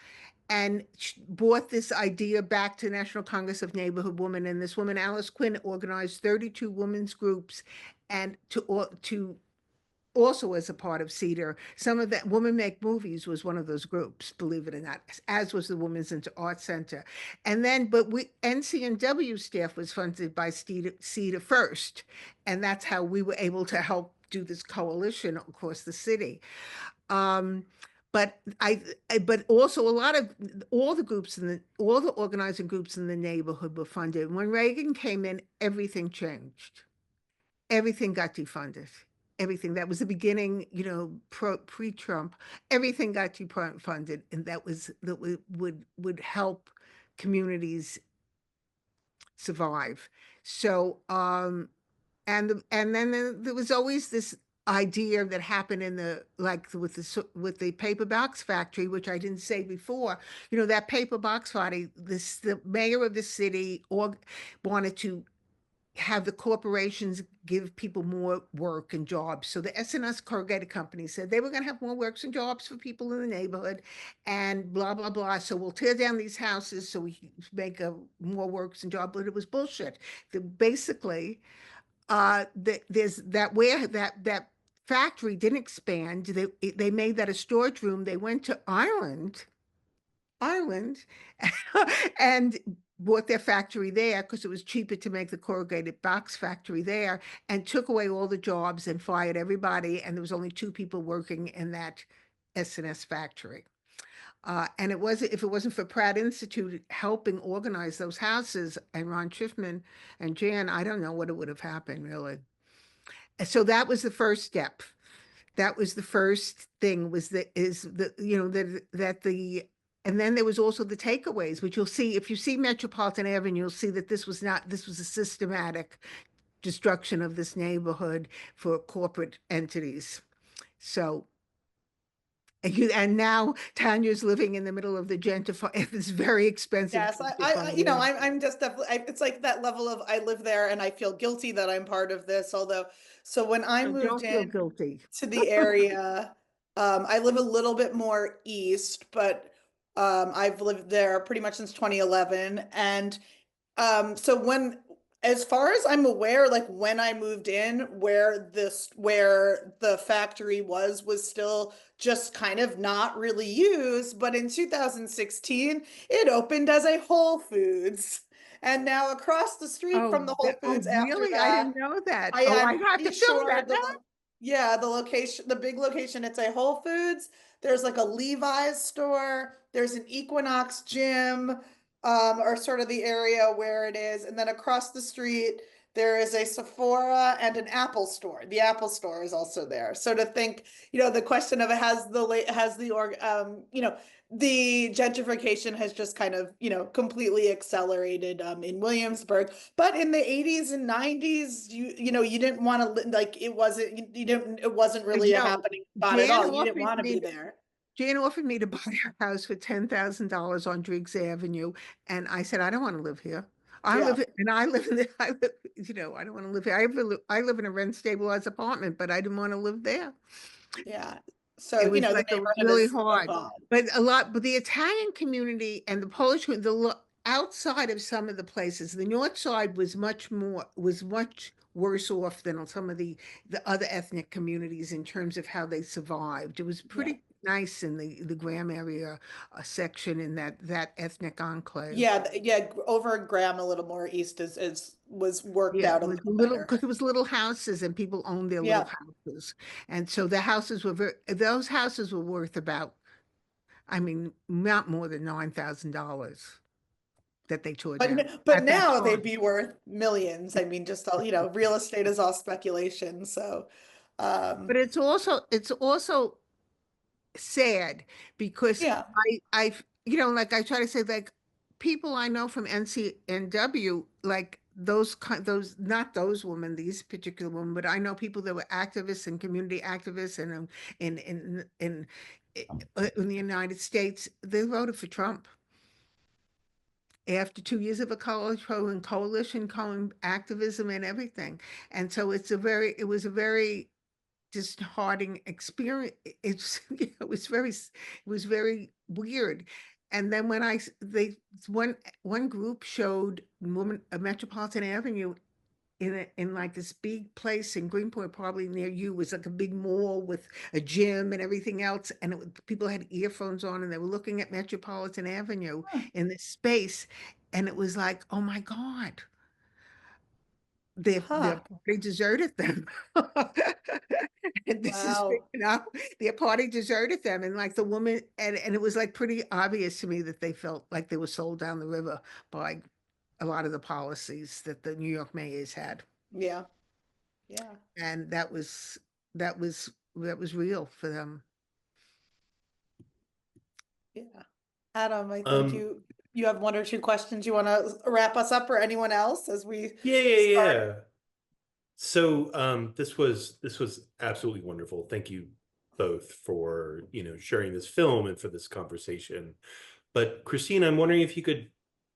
and brought this idea back to National Congress of Neighborhood Women. And this woman, Alice Quinn, organized 32 women's groups, and to also as a part of CEDAR. Some of that Women Make Movies was one of those groups, believe it or not, as was the Women's Art Center. And then, but NCNW staff was funded by CEDAR first. And that's how we were able to help do this coalition across the city. But but also a lot of all the organizing groups in the neighborhood were funded. When Reagan came in, everything changed. Everything got defunded. Everything that was the beginning, pre-Trump, everything got defunded, and that would help communities survive. So, and then there was always this idea that happened in with the paper box factory, which I didn't say before. That paper box factory, the mayor of the city wanted to have the corporations give people more work and jobs. So the S&S corrugated company said they were going to have more works and jobs for people in the neighborhood, and blah, blah, blah. So we'll tear down these houses so we can make more works and jobs. But it was bullshit. Basically, there's that factory didn't expand. They made that a storage room. They went to Ireland, and bought their factory there because it was cheaper to make the corrugated box factory there, and took away all the jobs and fired everybody. And there was only 2 people working in that S&S factory. And if it wasn't for Pratt Institute helping organize those houses and Ron Schiffman and Jan, I don't know what it would have happened, really. So that was the first step. That was the first thing, and then there was also the takeaways, which you'll see if you see Metropolitan Avenue, you'll see that this was a systematic destruction of this neighborhood for corporate entities. So, and now Tanya's living in the middle of the this very expensive. Yes, I'm just definitely, it's like that level of, I live there and I feel guilty that I'm part of this. Although, so when I moved don't feel in guilty to the area, I live a little bit more east, but I've lived there pretty much since 2011. And so as far as I'm aware, like when I moved in, where the factory was still just kind of not really used. But in 2016, it opened as a Whole Foods. And now across the street from the Whole Foods after really? that, I didn't know that. I I am have to pretty show sure that now. the location, the big location, it's a Whole Foods. There's like a Levi's store. There's an Equinox gym, or sort of the area where it is. And then across the street, there is a Sephora and an Apple store. The Apple store is also there. So to think, the question of the gentrification has just kind of, completely accelerated in Williamsburg. But in the 80s and 90s, you didn't want to, like, it wasn't really a happening spot at all. You didn't want to be there. Jan offered me to buy her house for $10,000 on Driggs Avenue, and I said, I don't want to live here. I live in I don't want to live here. I live in a rent stabilized apartment, but I didn't want to live there. Yeah. So, It was the like it was neighborhood really is hard. But the Italian community and the Polish, outside of some of the places, the Northside was much worse off than some of the other ethnic communities in terms of how they survived. It was pretty nice in the Graham area section in that ethnic enclave. Yeah, over in Graham, a little more east was worked Yeah, out it a was little little better. because it was little houses and people owned their little Yeah. houses, and so the houses were those houses were worth about, I mean, not more than $9,000 that they tore But down but at that now they'd time. be worth millions. I mean, just all, real estate is all speculation. So, But it's also sad because yeah. like I try to say, like people I know from NCNW, like those not those women, these particular women, but I know people that were activists and community activists and in the United States, they voted for Trump after 2 years of a coalition activism and everything. And so it was a very disheartening experience. It was very weird. And then when one group showed woman Metropolitan Avenue in like this big place in Greenport, probably near you, was like a big mall with a gym and everything else, and people had earphones on and they were looking at Metropolitan Avenue in this space, and it was like, oh my God, their Huh. party deserted them. And this is, Wow. their party deserted them. And like the woman, and it was like pretty obvious to me that they felt like they were sold down the river by a lot of the policies that the New York mayors had. Yeah. Yeah. And that was real for them. Yeah. Adam, I think Um, you have one or two questions you want to wrap us up, or anyone else as we yeah, yeah, start. yeah. So this was absolutely wonderful. Thank you both for, sharing this film and for this conversation. But Christine, I'm wondering if you could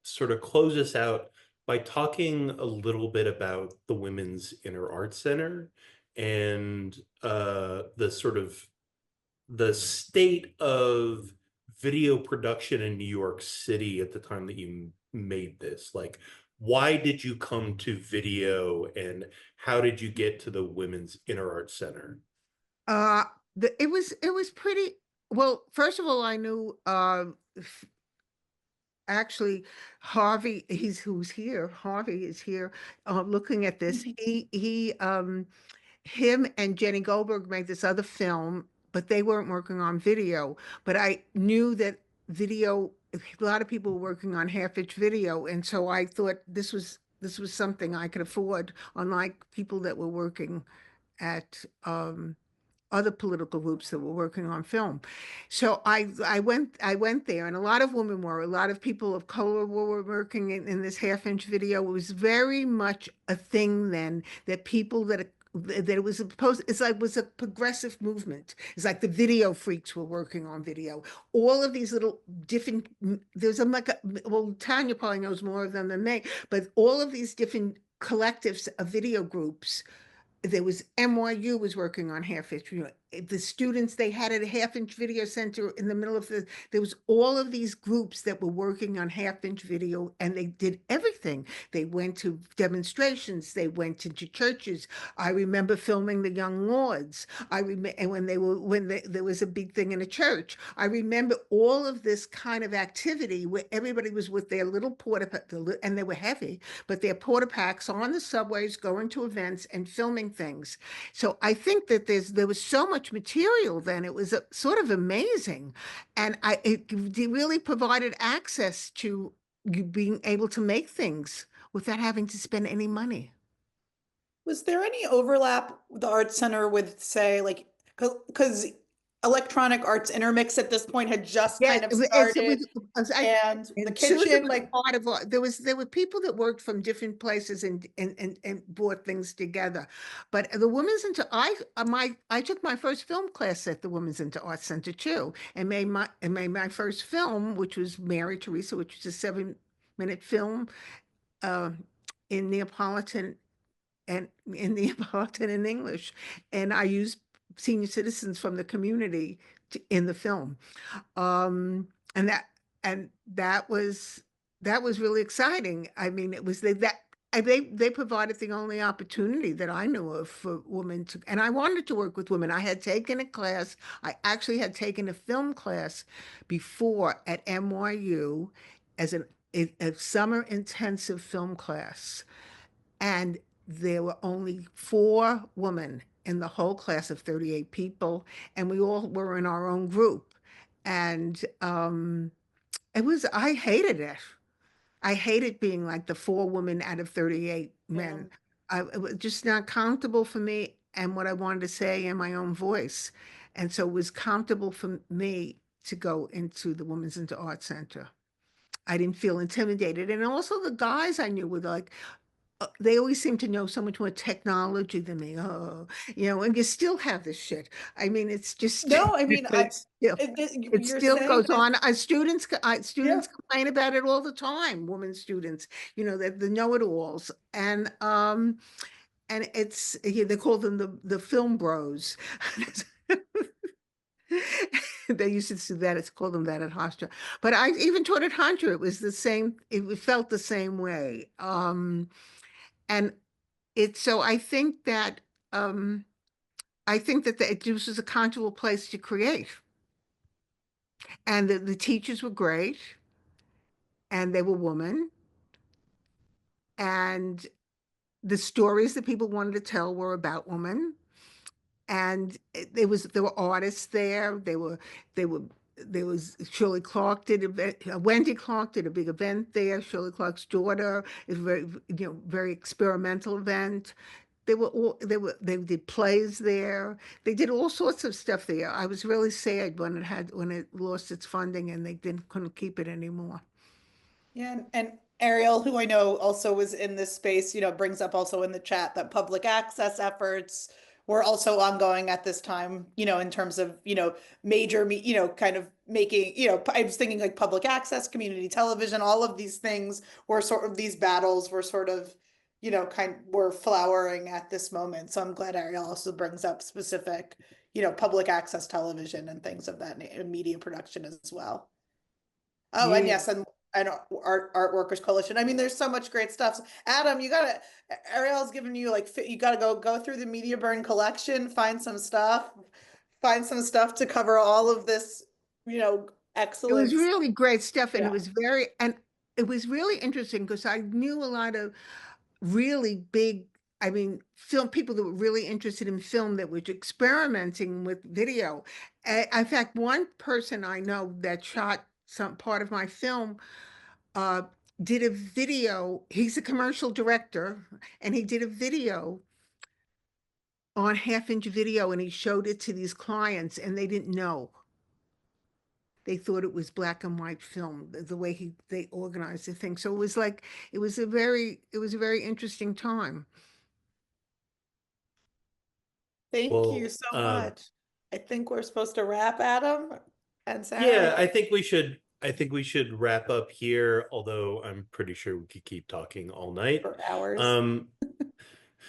sort of close us out by talking a little bit about the Women's Inner Arts Center and the sort of the state of video production in New York City at the time that you made this. Like, why did you come to video and how did you get to the Women's Inner Arts Center? Uh, it was pretty well. First of all, I knew actually Harvey, who's here. Harvey is here, looking at this. Him and Jenny Goldberg made this other film, but they weren't working on video. But I knew that video, a lot of people were working on half-inch video, and so I thought this was something I could afford, unlike people that were working at other political groups that were working on film. So I went there, and a lot of women were, a lot of people of color were working in this half-inch video. It was very much a thing then that people that it was supposed, it's like, it was a progressive movement. It's like the video freaks were working on video. All of these little different, there's well, Tanya probably knows more of them than me, but all of these different collectives of video groups. There was NYU was working on half-inch video. The students, they had a half-inch video center in the middle of there was all of these groups that were working on half-inch video, and they did everything. They went to demonstrations, they went into churches. I remember filming the Young Lords. I remember, and there was a big thing in a church. I remember all of this kind of activity where everybody was with their little and they were heavy, but their porta packs on the subways, going to events and filming things. So I think that there was so much material then. It was sort of amazing, and it really provided access to you being able to make things without having to spend any money. Was there any overlap with the Art Center with, say, like, because Electronic Arts Intermix at this point had just Yes, kind of it started, was, and the and Susan kitchen, was like, part of there were people that worked from different places and brought things together. But the Women's into I took my first film class at the Women's into Arts Center too, and made my first film, which was Mary Teresa, which was a 7-minute film uh, in Neapolitan and in Neapolitan and English, and I used senior citizens from the community in the film. And that was really exciting. I mean, it was that they provided the only opportunity that I knew of for women to, and I wanted to work with women. I had taken a class. I actually had taken a film class before at NYU as a summer intensive film class, and there were only 4 women in the whole class of 38 people, and we all were in our own group. And I hated it. I hated being like the 4 women out of 38 men. It was just not comfortable for me and what I wanted to say in my own voice. And so it was comfortable for me to go into the Women's Into Art Center. I didn't feel intimidated. And also the guys I knew were like, they always seem to know so much more technology than me. Oh, and you still have this shit. I mean, it's just, No, I mean, it you're still saying goes this. on. Students complain about it all the time. Women students, the know-it-alls, and they call them the film bros. They used to do that. It's called them that at Hofstra. But I even taught at Hunter. It was the same. It felt the same way. And so I think that this was a comfortable place to create. And the teachers were great, and they were women, and the stories that people wanted to tell were about women. And there were artists there. There was Shirley Clark did Wendy Clark did a big event there. Shirley Clark's daughter is very experimental event. They did plays there. They did all sorts of stuff there. I was really sad when it lost its funding and they couldn't keep it anymore. Yeah, and Ariel, who I know also was in this space, brings up also in the chat that public access efforts were also ongoing at this time, in terms of, major, kind of making, I was thinking like public access, community television, all of these things were sort of, these battles were sort of, were flowering at this moment. So I'm glad Ariel also brings up specific, public access television and things of that media production as well. Oh, and Yeah. yes, and Art Workers Coalition. I mean, there's so much great stuff. Adam, Ariel's giving you you gotta go through the Media Burn collection, find some stuff to cover all of this, It was excellence. really great stuff, and Yeah. it was really interesting because I knew a lot of really big, I mean, film people that were really interested in film that were experimenting with video. In fact, one person I know that shot some part of my film did a video. He's a commercial director, and he did a video on half-inch video, and he showed it to these clients, and they didn't know. They thought it was black and white film, the way they organized the thing. So it was a very interesting time. Thank you Well, so much. I think we're supposed to wrap, Adam and Sarah. yeah, I think we should wrap up here, although I'm pretty sure we could keep talking all night. For hours.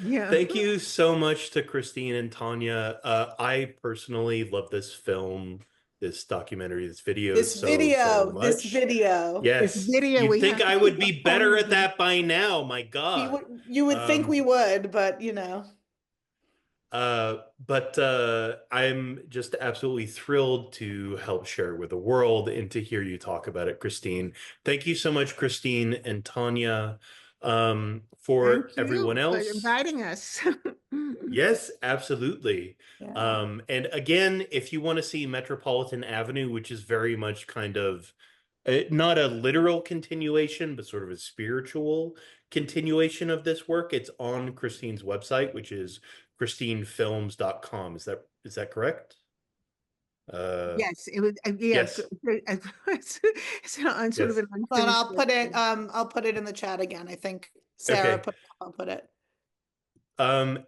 Yeah. Thank you so much to Christine and Tanya. I personally love this film, this documentary, this video so much. This video. Yes. This video You'd we think have I to would keep be better at going. that by now, my God. You would think we would, but But I'm just absolutely thrilled to help share it with the world and to hear you talk about it, Christine. Thank you so much, Christine and Tanya. For Thank you everyone for else, inviting us. yes, absolutely. Yeah. And again, if you want to see Metropolitan Avenue, which is very much kind of not a literal continuation, but sort of a spiritual continuation of this work, it's on Christine's website, which is christinefilms.com. Is that correct? Yes, it was. Yes. It's on sort of Yes. an But unfinished. I'll put it in the chat again. I think Sarah Okay. I'll put it. And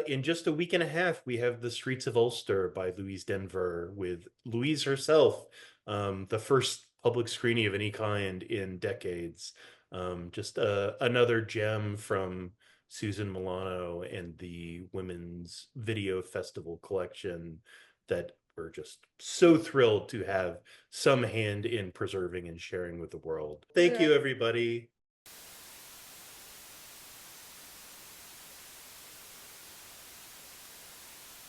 in just a week and a half, we have The Streets of Ulster by Louise Denver with Louise herself, the first public screening of any kind in decades. Just another gem from Susan Milano and the Women's Video Festival collection that we're just so thrilled to have some hand in preserving and sharing with the world. Thank you, everybody.